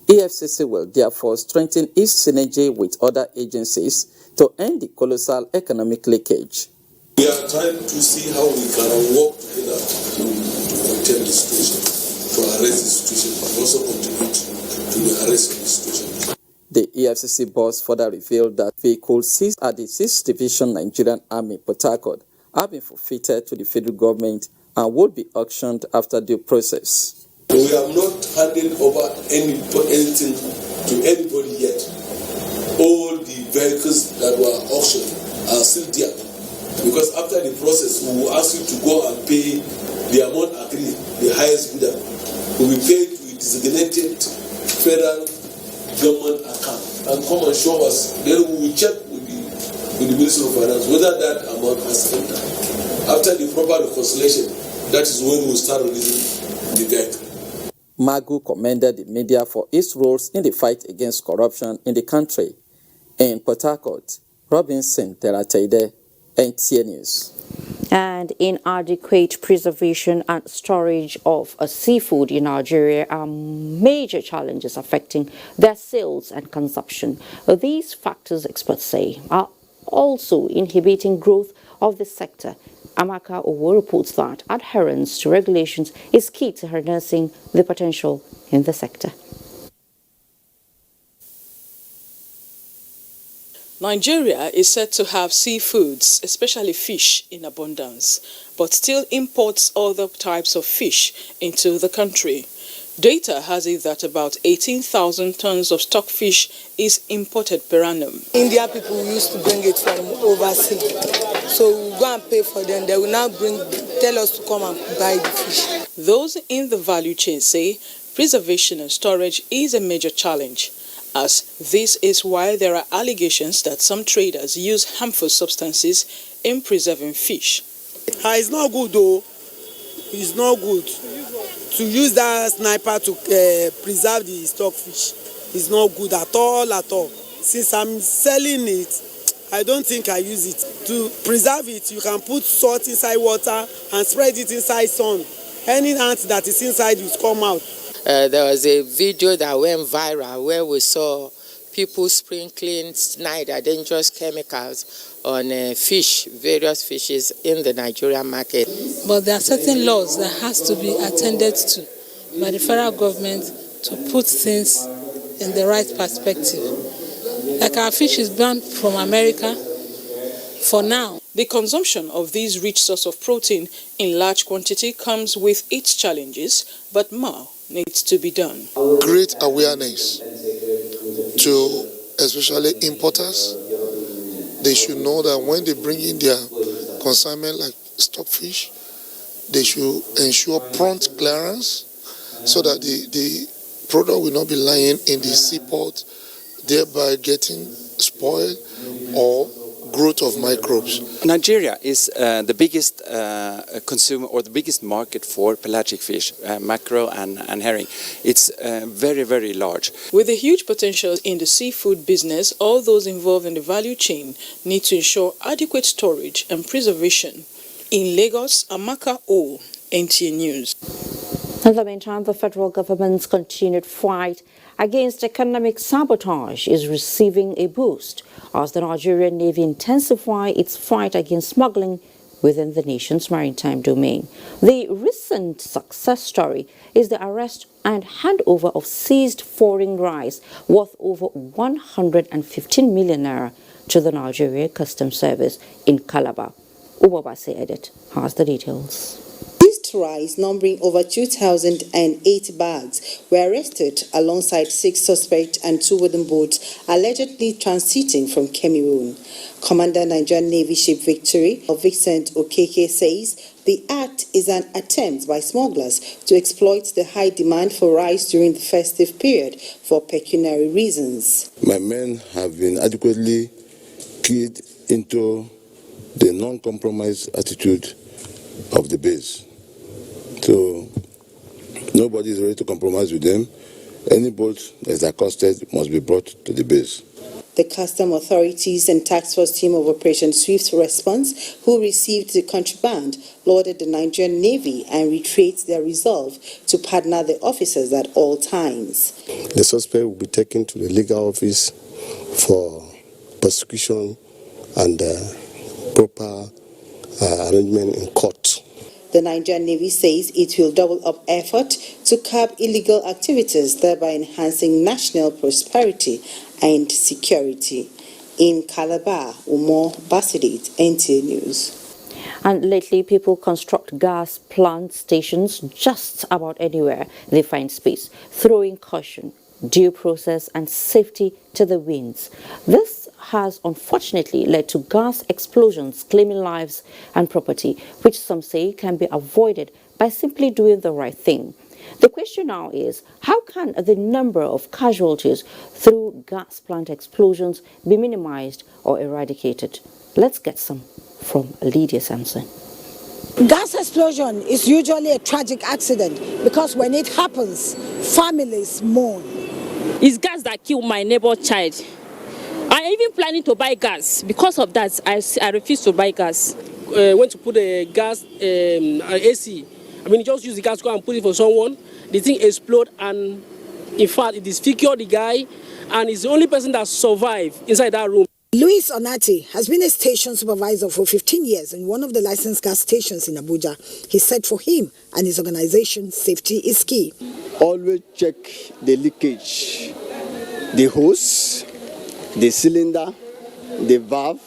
EFCC will therefore strengthen its synergy with other agencies to end the colossal economic leakage. We are trying to see how we can work together to contain the situation, to arrest the situation, and also contribute to the arrest of the situation. The EFCC boss further revealed that vehicles seized at the 6th Division Nigerian Army, Port Harcourt, have been forfeited to the federal government and will be auctioned after due process. We have not handed over anything to anybody yet. All the vehicles that were auctioned are still there. Because after the process, we will ask you to go and pay the amount agreed, the highest bidder. We will pay to a designated federal government account and come and show us. Then we will check with the Ministry of Finance whether that amount has entered. After the proper reconciliation, that is when we start releasing the vehicle. Magu commended the media for its roles in the fight against corruption in the country. In Port Harcourt, Robinson Derataide, NTA News. And inadequate preservation and storage of seafood in Nigeria are major challenges affecting their sales and consumption. These factors, experts say, are also inhibiting growth of the sector. Amaka Owo reports that adherence to regulations is key to harnessing the potential in the sector. Nigeria is said to have seafoods, especially fish, in abundance, but still imports other types of fish into the country. Data has it that about 18,000 tons of stockfish is imported per annum. Indian people used to bring it from overseas, so we go and pay for them. They will now tell us to come and buy the fish. Those in the value chain say preservation and storage is a major challenge, as this is why there are allegations that some traders use harmful substances in preserving fish. It's not good though. It's not good to use that sniper to preserve the stockfish. It's not good at all, at all. Since I'm selling it, I don't think I use it. To preserve it, you can put salt inside water and spread it inside sun. Any ant that is inside will come out. There was a video that went viral where we saw people sprinkling dangerous chemicals on fish, various fishes in the Nigerian market. But there are certain laws that has to be attended to by the federal government to put things in the right perspective. Like our fish is banned from America for now. The consumption of this rich source of protein in large quantity comes with its challenges, but more needs to be done. Create awareness to especially importers. They should know that when they bring in their consignment like stockfish, they should ensure prompt clearance so that the product will not be lying in the seaport, thereby getting spoiled or growth of microbes. Nigeria is the biggest consumer or the biggest market for pelagic fish, mackerel and herring. It's very, very large. With a huge potential in the seafood business, all those involved in the value chain need to ensure adequate storage and preservation In Lagos, Amaka O, NTA News. In the meantime, the federal government's continued fight against economic sabotage is receiving a boost as the Nigerian Navy intensifies its fight against smuggling within the nation's maritime domain. The recent success story is the arrest and handover of seized foreign rice worth over 115 million naira to the Nigeria Customs Service in Calabar. Ubabase Edit has the details. Rice numbering over 2,008 bags were arrested alongside 6 suspects and 2 wooden boats allegedly transiting from Cameroon. Commander Nigerian Navy Ship Victory of Vincent Okeke says the act is an attempt by smugglers to exploit the high demand for rice during the festive period for pecuniary reasons. My men have been adequately keyed into the non-compromise attitude of the base. So nobody is ready to compromise with them. Any boat that is accosted must be brought to the base. The custom authorities and task force team of Operation Swift Response, who received the contraband, lauded the Nigerian Navy and reiterated their resolve to partner the officers at all times. The suspect will be taken to the legal office for prosecution and proper arrangement in court. The Nigerian Navy says it will double up effort to curb illegal activities, thereby enhancing national prosperity and security. In Calabar, Umar Basidit, NTA News. And lately, people construct gas plant stations just about anywhere they find space, throwing caution, due process and safety to the winds. This has unfortunately led to gas explosions claiming lives and property, which some say can be avoided by simply doing the right thing. The question now is, how can the number of casualties through gas plant explosions be minimized or eradicated? Let's get some from Lydia Sampson. Gas explosion is usually a tragic accident because when it happens, families mourn. It's gas that killed my neighbor's child. I'm even planning to buy gas. Because of that, I refuse to buy gas. Went to put a gas AC. I mean, just use the gas and put it for someone. The thing exploded, and in fact, it disfigured the guy, and he's the only person that survived inside that room. Luis Onati has been a station supervisor for 15 years in one of the licensed gas stations in Abuja. He said for him and his organization, safety is key. Always check the leakage, the hose, the cylinder, the valve.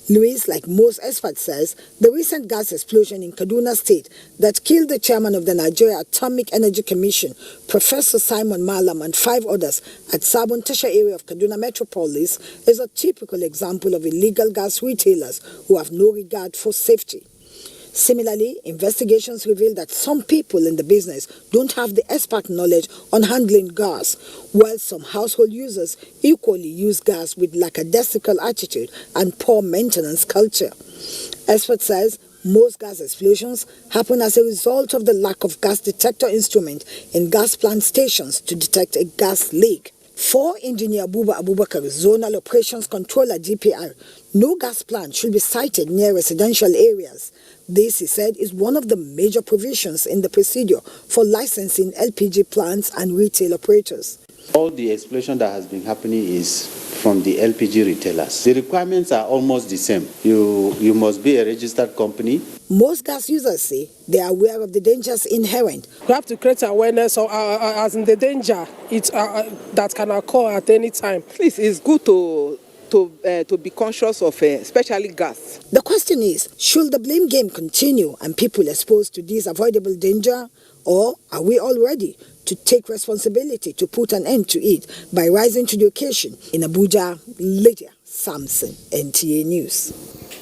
Luis, like most experts, says the recent gas explosion in Kaduna State that killed the chairman of the Nigeria Atomic Energy Commission, Professor Simon Malam, and 5 others at Sabon Tasha area of Kaduna Metropolis is a typical example of illegal gas retailers who have no regard for safety. Similarly, investigations reveal that some people in the business don't have the expert knowledge on handling gas, while some household users equally use gas with lackadaisical attitude and poor maintenance culture. Expert says most gas explosions happen as a result of the lack of gas detector instrument in gas plant stations to detect a gas leak. For Engineer Buba Abubakar, Zonal Operations Controller GPR, no gas plant should be sited near residential areas. This, he said, is one of the major provisions in the procedure for licensing LPG plants and retail operators. All the explosion that has been happening is from the LPG retailers. The requirements are almost the same. You must be a registered company. Most gas users say they are aware of the dangers inherent. We have to create awareness of, as in the danger that can occur at any time. Please, it's good to be conscious of especially gas. The question is, should the blame game continue and people exposed to this avoidable danger, or are we all ready to take responsibility to put an end to it by rising to the occasion? In Abuja, Lydia Sampson, NTA News.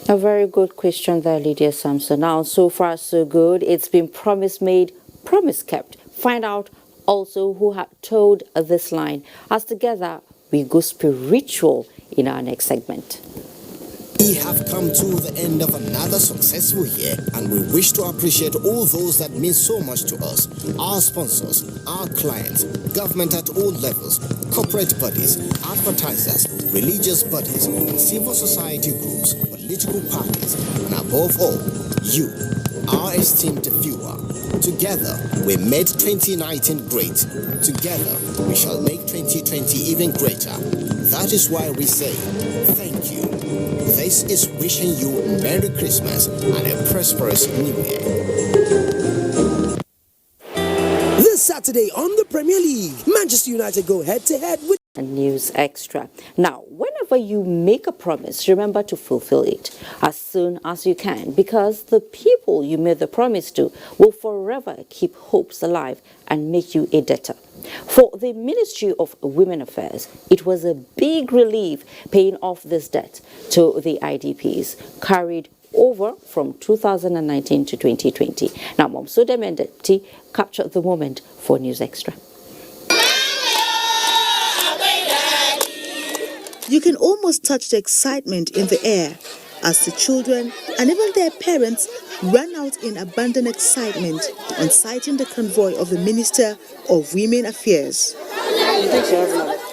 A very good question there, Lydia Sampson. Now, so far so good. It's been promise made, promise kept. Find out also who had told this line, as together we go spiritual in our next segment. We have come to the end of another successful year, and we wish to appreciate all those that mean so much to us: our sponsors, our clients, government at all levels, corporate bodies, advertisers, religious bodies, civil society groups, political parties, and above all, you, our esteemed viewer. Together, we made 2019 great. Together, we shall make 2020 even greater. That is why we say, thank you. This is wishing you Merry Christmas and a prosperous New Year. This Saturday on the Premier League, Manchester United go head-to-head with News Extra. Now, whenever you make a promise, remember to fulfill it as soon as you can, because the people you made the promise to will forever keep hopes alive and make you a debtor. For the Ministry of Women Affairs, it was a big relief paying off this debt to the IDPs carried over from 2019 to 2020. Now, Momsude Mendeti captured the moment for News Extra. You can almost touch the excitement in the air as the children and even their parents ran out in abandoned excitement on sighting the convoy of the Minister of Women Affairs.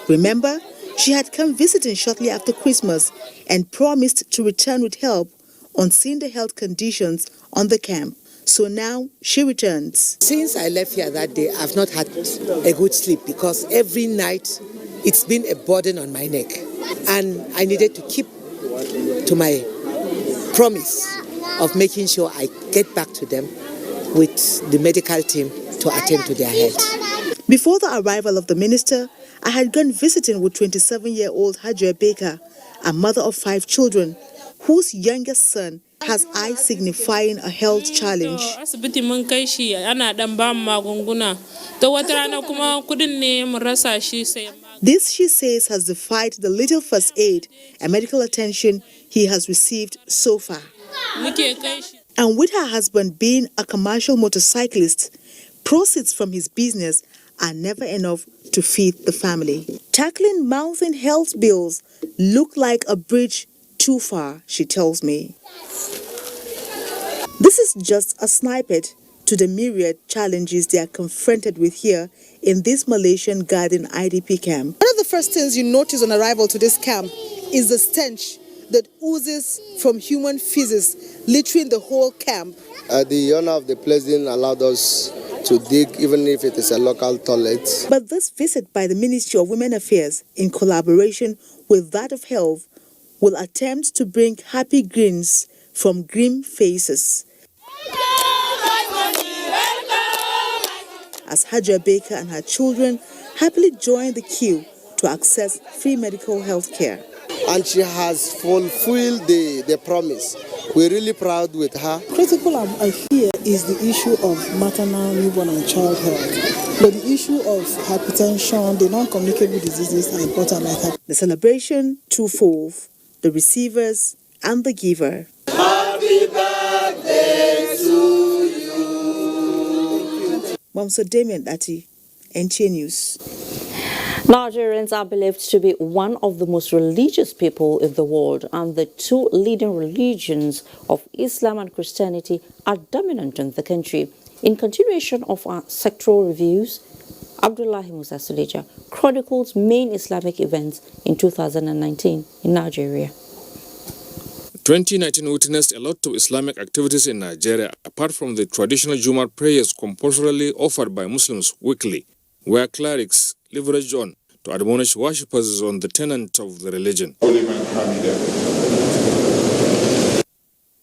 Remember, she had come visiting shortly after Christmas and promised to return with help on seeing the health conditions on the camp. So now she returns. Since I left here that day, I've not had a good sleep because every night it's been a burden on my neck. And I needed to keep to my promise of making sure I get back to them with the medical team to attend to their health. Before the arrival of the minister, I had gone visiting with 27-year-old Hajar Baker, a mother of 5 children, whose youngest son has eyes signifying a health challenge. This, she says, has defied the little first aid and medical attention he has received so far. And with her husband being a commercial motorcyclist, proceeds from his business are never enough to feed the family. Tackling mounting health bills look like a bridge too far, she tells me. This is just a snippet to the myriad challenges they are confronted with here in this Malaysian garden IDP camp. One of the first things you notice on arrival to this camp is the stench that oozes from human feces, littering the whole camp. The owner of the place didn't allow us to dig, even if it is a local toilet. But this visit by the Ministry of Women Affairs, in collaboration with that of Health, will attempt to bring happy grins from grim faces. As Hajar Baker and her children happily join the queue to access free medical health care. And she has fulfilled the promise. We're really proud with her. Critical, I fear, is the issue of maternal, newborn and child health. But the issue of hypertension, the non-communicable diseases are important like that. The celebration twofold, the receivers and the giver. Happy birthday to you. Mamso Damien Ati, NTA News. Nigerians are believed to be one of the most religious people in the world, and the 2 leading religions of Islam and Christianity are dominant in the country. In continuation of our sectoral reviews, Abdullahi Musa Suleja chronicles main Islamic events in 2019 in Nigeria. 2019 witnessed a lot of Islamic activities in Nigeria, apart from the traditional Jummah prayers compulsorily offered by Muslims weekly, where clerics leveraged on to admonish worshippers on the tenets of the religion.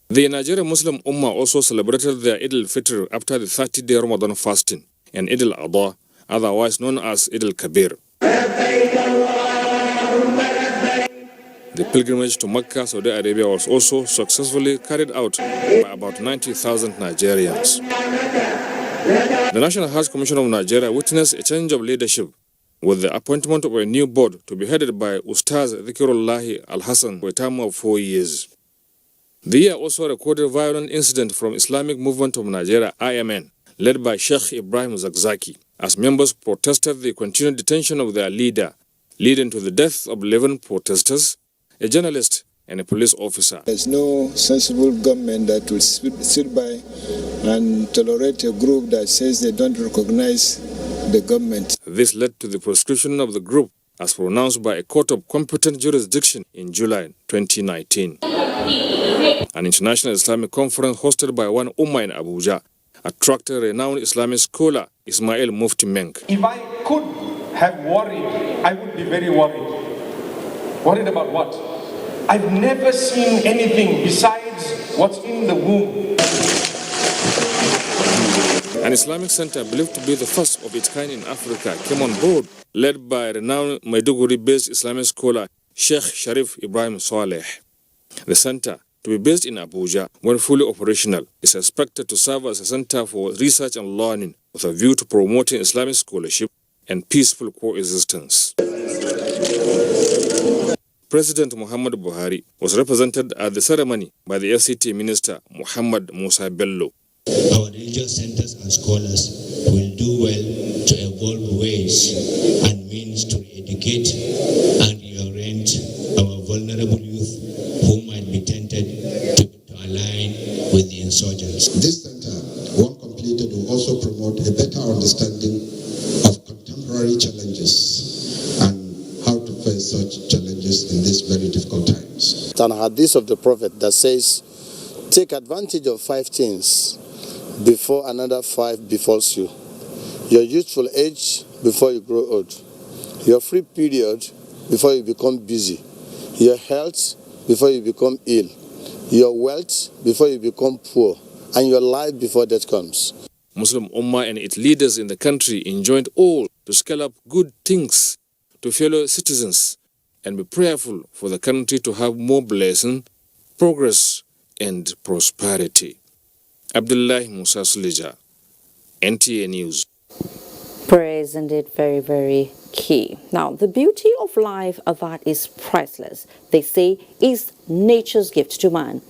The Nigerian Muslim Ummah also celebrated their Eid al-Fitr after the 30-day Ramadan fasting, and Eid al-Adha, otherwise known as Eid al-Kabir. The pilgrimage to Mecca, Saudi Arabia was also successfully carried out by about 90,000 Nigerians. The National Hajj Commission of Nigeria witnessed a change of leadership with the appointment of a new board to be headed by Ustaz Dhikirullahi Al-Hassan for a term of 4 years. The year also recorded a violent incident from Islamic Movement of Nigeria, IMN, led by Sheikh Ibrahim Zakzaki, as members protested the continued detention of their leader, leading to the death of 11 protesters, a journalist and a police officer. There's no sensible government that will sit by and tolerate a group that says they don't recognize the government. This led to the proscription of the group as pronounced by a court of competent jurisdiction in July 2019. An international Islamic conference hosted by one Ummah in Abuja attracted renowned Islamic scholar Ismail Mufti Menk. If I could have worried, I would be very worried. Worried about what? I've never seen anything besides what's in the womb. An Islamic center believed to be the first of its kind in Africa came on board, led by renowned Maiduguri-based Islamic scholar Sheikh Sharif Ibrahim Saleh. The center, to be based in Abuja when fully operational, is expected to serve as a center for research and learning with a view to promoting Islamic scholarship and peaceful coexistence. President Muhammad Buhari was represented at the ceremony by the FCT Minister Muhammad Musa Bello. Our religious centers and scholars will do well to evolve ways and means to educate and reorient our vulnerable youth who might be tempted to align with the insurgents. This center, when completed, will also promote a better understanding of contemporary challenges and how to face such challenges in these very difficult times. It's an hadith of the Prophet that says, take advantage of 5 things before another 5 befalls you. Your youthful age before you grow old. Your free period before you become busy. Your health before you become ill. Your wealth before you become poor. And your life before death comes. Muslim Ummah and its leaders in the country enjoined all to scale up good things to fellow citizens and be prayerful for the country to have more blessing, progress, and prosperity. Abdullah Musa Suleja, NTA News. Prayer is indeed very, very key. Now, the beauty of life that is priceless, they say, is nature's gift to man,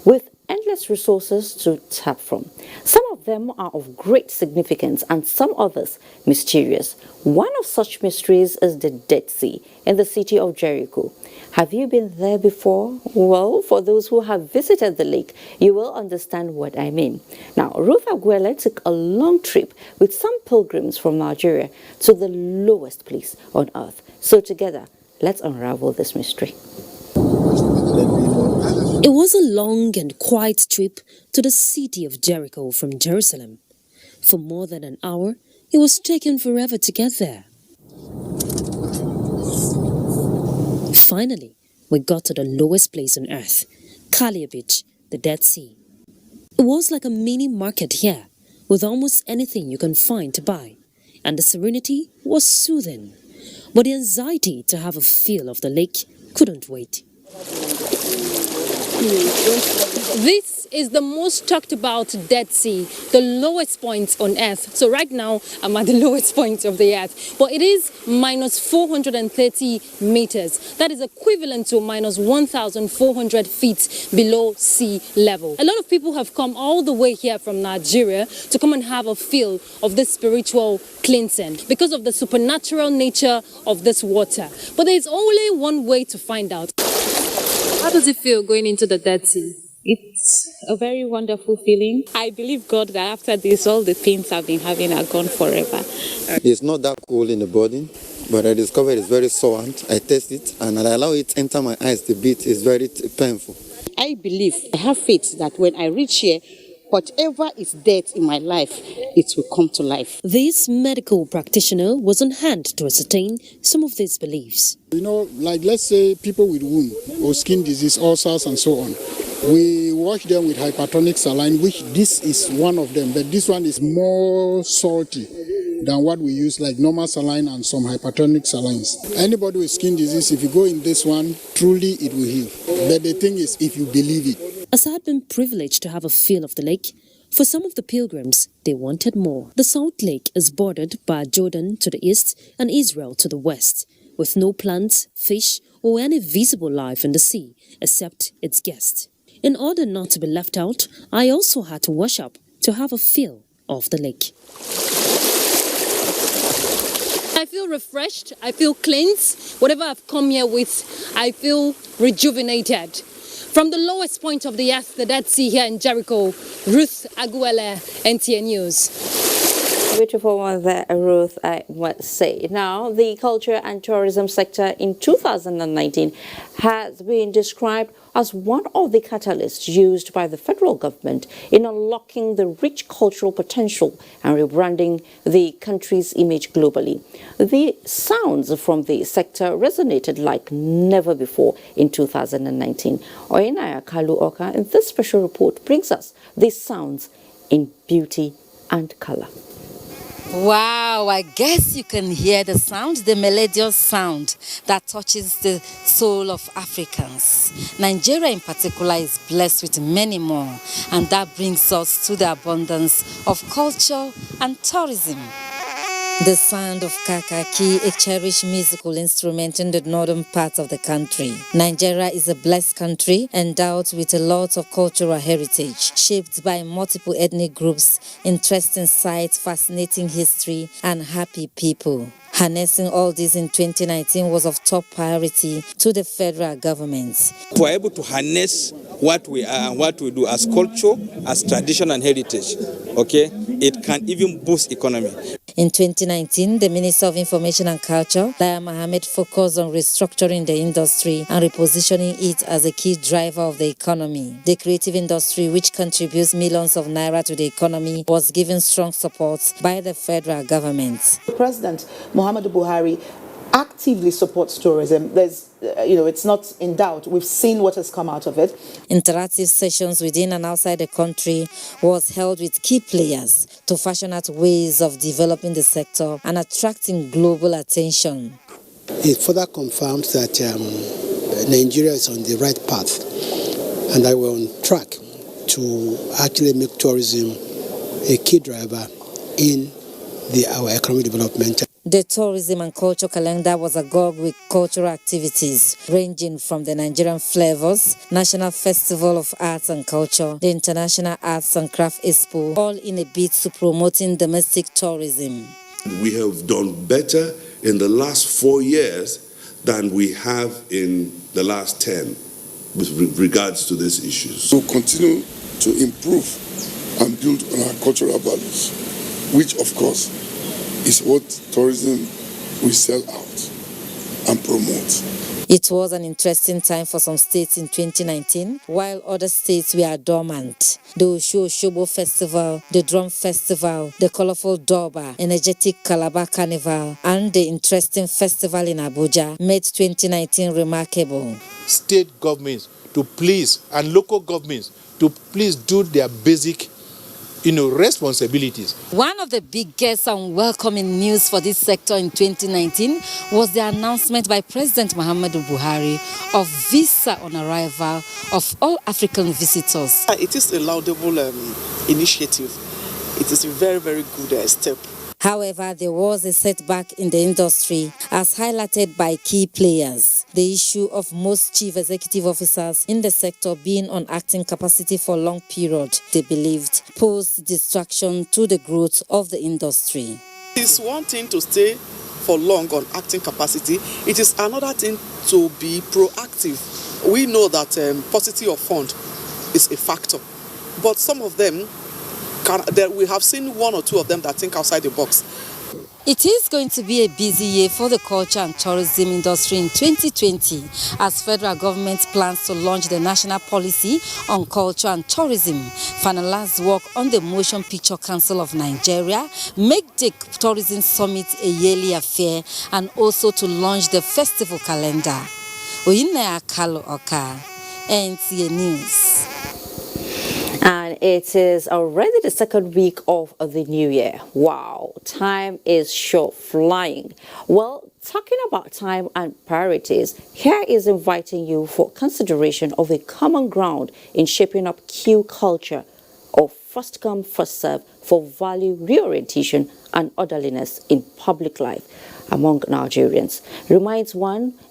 with endless resources to tap from. Some of them are of great significance and some others mysterious. One of such mysteries is the Dead Sea in the city of Jericho. Have you been there before? Well, for those who have visited the lake, you will understand what I mean. Now, Ruth Aguela took a long trip with some pilgrims from Nigeria to the lowest place on earth. So together, let's unravel this mystery. It was a long and quiet trip to the city of Jericho from Jerusalem. For more than an hour, it was taken forever to get there. Finally, we got to the lowest place on earth, Kalia Beach, the Dead Sea. It was like a mini market here, with almost anything you can find to buy, and the serenity was soothing. But the anxiety to have a feel of the lake couldn't wait. This is the most talked about Dead Sea, the lowest point on earth. So right now, I'm at the lowest point of the earth. But it is minus 430 meters. That is equivalent to minus 1,400 feet below sea level. A lot of people have come all the way here from Nigeria to come and have a feel of this spiritual cleansing because of the supernatural nature of this water. But there's only one way to find out. How does it feel going into the Dead Sea? It's a very wonderful feeling. I believe God that after this, all the pains I've been having are gone forever. It's not that cold in the body, but I discovered it's very sore. I test it and I allow it to enter my eyes. The beat is very painful. I believe, I have faith that when I reach here, whatever is dead in my life, it will come to life. This medical practitioner was on hand to ascertain some of these beliefs. You know, like let's say people with wound or skin disease, ulcers and so on. We wash them with hypertonic saline, which this is one of them, but this one is more salty than what we use, like normal saline and some hypertonic salines. Anybody with skin disease, if you go in this one, truly it will heal. But the thing is, if you believe it. As I had been privileged to have a feel of the lake, for some of the pilgrims, they wanted more. The Salt Lake is bordered by Jordan to the east and Israel to the west, with no plants, fish, or any visible life in the sea, except its guests. In order not to be left out, I also had to wash up to have a feel of the lake. I feel refreshed, I feel cleansed. Whatever I've come here with, I feel rejuvenated. From the lowest point of the earth, the Dead Sea here in Jericho, Ruth Aguela, NTA News. Beautiful one there, Ruth, I must say. Now, the culture and tourism sector in 2019 has been described as one of the catalysts used by the federal government in unlocking the rich cultural potential and rebranding the country's image globally. The sounds from the sector resonated like never before in 2019. Oyenaya Kalu Oka in this special report brings us these sounds in beauty and color. Wow, I guess you can hear the sound, the melodious sound that touches the soul of Africans. Nigeria in particular is blessed with many more, and that brings us to the abundance of culture and tourism. The sound of kakaki, a cherished musical instrument in the northern part of the country. Nigeria is a blessed country endowed with a lot of cultural heritage, shaped by multiple ethnic groups, interesting sites, fascinating history, and happy people. Harnessing all this in 2019 was of top priority to the federal government. We're able to harness what we are and what we do as culture, as tradition and heritage, okay? It can even boost economy. In 2019, the Minister of Information and Culture, Laya Mohammed, focused on restructuring the industry and repositioning it as a key driver of the economy. The creative industry, which contributes millions of naira to the economy, was given strong support by the federal government. President Muhammadu Buhari actively supports tourism. There's, it's not in doubt. We've seen what has come out of it. Interactive sessions within and outside the country was held with key players to fashion out ways of developing the sector and attracting global attention. It further confirms that Nigeria is on the right path and that we're on track to actually make tourism a key driver in our economic development. The tourism and culture calendar was agog with cultural activities ranging from the Nigerian Flavors, National Festival of Arts and Culture, the International Arts and Craft Expo, all in a bid to promoting domestic tourism. We have done better in the last 4 years than we have in the last 10 with regards to these issues. We'll continue to improve and build on our cultural values, which of course is what tourism will sell out and promote. It was an interesting time for some states in 2019, while other states were dormant. The Osho-Oshobo Festival, the Drum Festival, the colorful Durbar, energetic Calabar Carnival, and the interesting festival in Abuja made 2019 remarkable. State governments to please, and local governments to please do their basic responsibilities. One of the biggest and welcoming news for this sector in 2019 was the announcement by President Muhammadu Buhari of visa on arrival of all African visitors. It is a laudable initiative. It is a very, very good step. However, there was a setback in the industry as highlighted by key players. The issue of most chief executive officers in the sector being on acting capacity for a long period, they believed, posed distraction to the growth of the industry. It's one thing to stay for long on acting capacity. It is another thing to be proactive. We know that paucity of fund is a factor, but some of them we have seen one or two of them that think outside the box. It is going to be a busy year for the culture and tourism industry in 2020 as federal government plans to launch the national policy on culture and tourism, finalize work on the Motion Picture Council of Nigeria, make the tourism summit a yearly affair, and also to launch the festival calendar. Oyenaya Kalu Oka, NTA News. And it is already the second week of the new year. Wow, time is sure flying. Well, talking about time and priorities, here is inviting you for consideration of a common ground in shaping up Q culture of first come, first serve for value reorientation and orderliness in public life among Nigerians.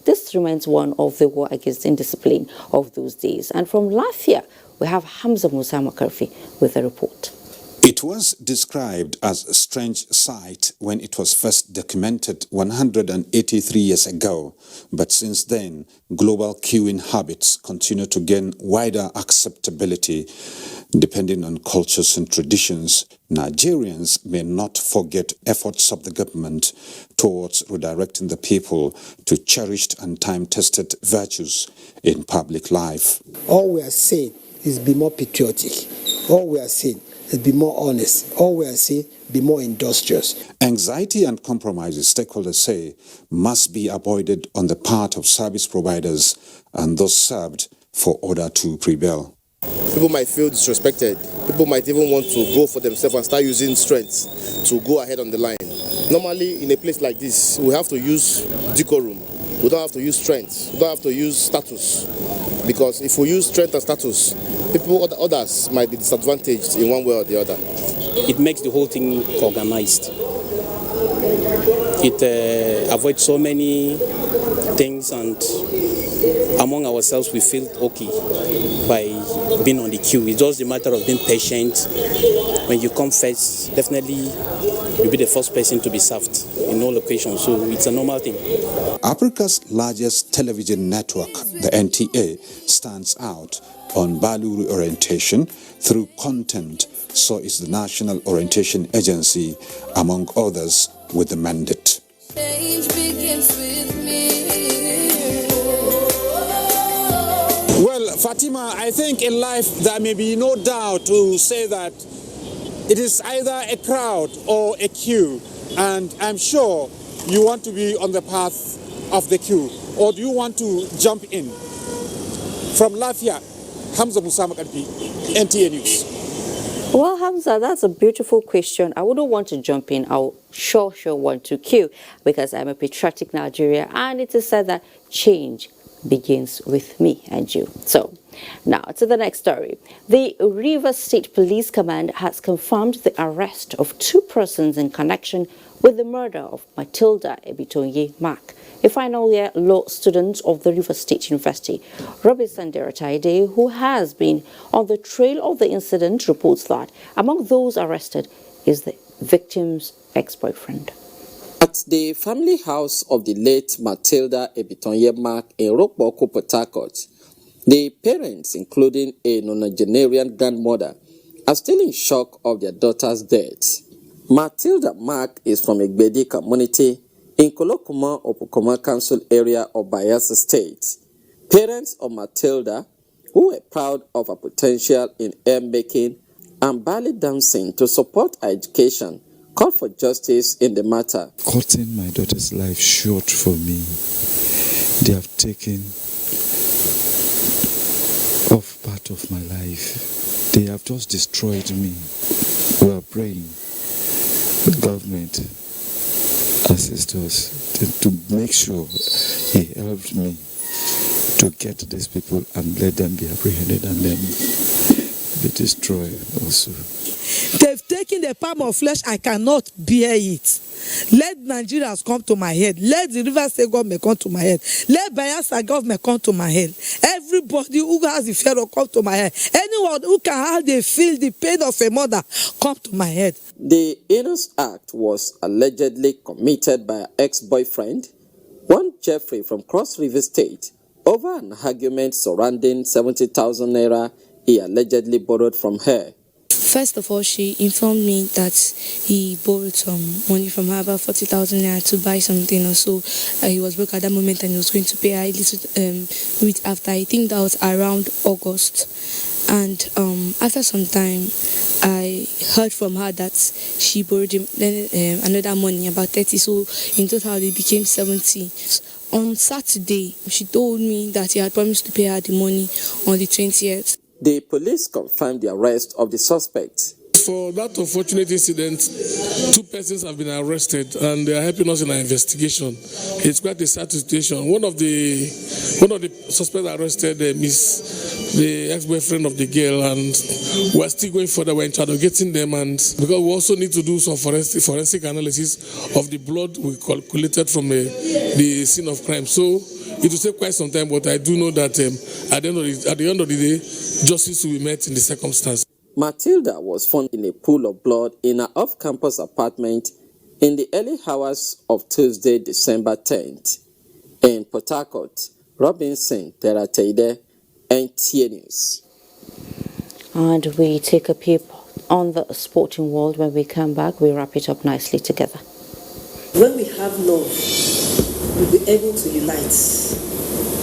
This reminds one of the war against indiscipline of those days. And from Lafia, we have Hamza Musa Makarfi with a report. It was described as a strange sight when it was first documented 183 years ago, but since then, global queuing habits continue to gain wider acceptability. Depending on cultures and traditions, Nigerians may not forget efforts of the government towards redirecting the people to cherished and time-tested virtues in public life. All we are saying is be more patriotic. All we are saying is be more honest. All we are saying, be more industrious. Anxiety and compromises, stakeholders say, must be avoided on the part of service providers and those served for order to prevail. People might feel disrespected. People might even want to go for themselves and start using strength to go ahead on the line. Normally, in a place like this, we have to use decorum. We don't have to use strength. We don't have to use status. Because if we use strength and status, others might be disadvantaged in one way or the other. It makes the whole thing organized. It avoids so many things, and among ourselves we feel okay by being on the queue. It's just a matter of being patient. When you come first, definitely you'll be the first person to be served in all locations, so it's a normal thing. Africa's largest television network, the NTA, stands out on value orientation through content. So is the National Orientation Agency, among others, with the mandate. Change begins with me. Well, Fatima, I think in life there may be no doubt to say that it is either a crowd or a queue, and I'm sure you want to be on the path of the queue, or do you want to jump in? From Lafia, Hamza Musa Makarpi, NTA News. Well, Hamza, that's a beautiful question. I wouldn't want to jump in. I'll sure want to queue because I'm a patriotic Nigerian, and it is said that change begins with me and you. So, now to the next story. The Rivers State Police Command has confirmed the arrest of 2 persons in connection with the murder of Matilda Ebitonye Mark, a final year law student of the Rivers State University. Robinson Derataide, who has been on the trail of the incident, reports that among those arrested is the victim's ex-boyfriend. At the family house of the late Matilda Ebitonye Mark in Rokboko, Port Harcourt, the parents, including a nonagenarian grandmother, are still in shock of their daughter's death. Matilda Mark is from a Gbedi community in Kolokuma, Opokoma Council area of Bayelsa State. Parents of Matilda, who were proud of her potential in air making and ballet dancing to support her education, called for justice in the matter. Cutting my daughter's life short for me. They have taken off part of my life. They have just destroyed me. We are praying the government assist us to make sure he helped me to get these people and let them be apprehended and then be destroyed also. They've taken the palm of flesh. I cannot bear it. Let Nigerians come to my head. Let the River State government come to my head. Let Bayelsa government come to my head. Everybody who has the fear come to my head. Anyone who can hardly feel the pain of a mother, come to my head. The heinous act was allegedly committed by her ex-boyfriend, one Jeffrey from Cross River State, over an argument surrounding 70,000 naira he allegedly borrowed from her. First of all, she informed me that he borrowed some money from her, about 40,000 naira, to buy something or so. He was broke at that moment and he was going to pay her a little bit after. I think that was around August. And after some time, I heard from her that she borrowed him another money, about 30. So in total, it became 70. On Saturday, she told me that he had promised to pay her the money on the 20th. The police confirmed the arrest of the suspect. For that unfortunate incident, 2 persons have been arrested and they are helping us in our investigation. It's quite a sad situation. One of the suspects arrested is the ex-boyfriend of the girl, and we're still going further. We're interrogating them, and because we also need to do some forensic analysis of the blood we collected from the scene of crime. So it will take quite some time, but I do know that at the end of the day, justice will be met in the circumstance. Matilda was found in a pool of blood in her off-campus apartment in the early hours of Tuesday, December 10th. In Port Harcourt, Robinson Terateide, NTA News. And we take a peep on the sporting world. When we come back, we wrap it up nicely together. When we have love, we'll be able to unite,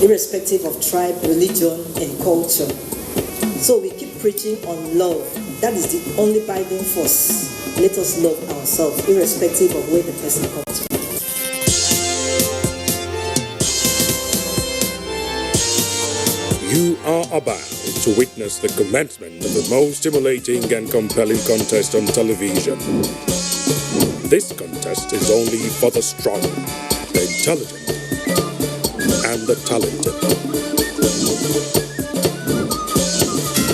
irrespective of tribe, religion, and culture. So we keep preaching on love. That is the only binding force. Let us love ourselves, irrespective of where the person comes from. You are about to witness the commencement of the most stimulating and compelling contest on television. This contest is only for the strong, the intelligent, and the talented.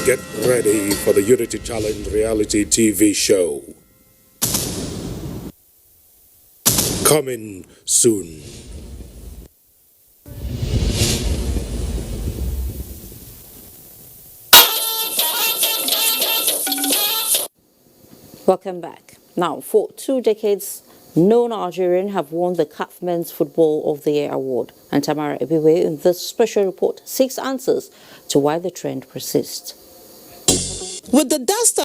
Get ready for the Unity Challenge reality TV show. Coming soon. Welcome back. Now, for 2 decades, no Nigerian have won the CAF Men's Football of the Year award. And Tamara Ebiwe in this special report seeks answers to why the trend persists. With the dust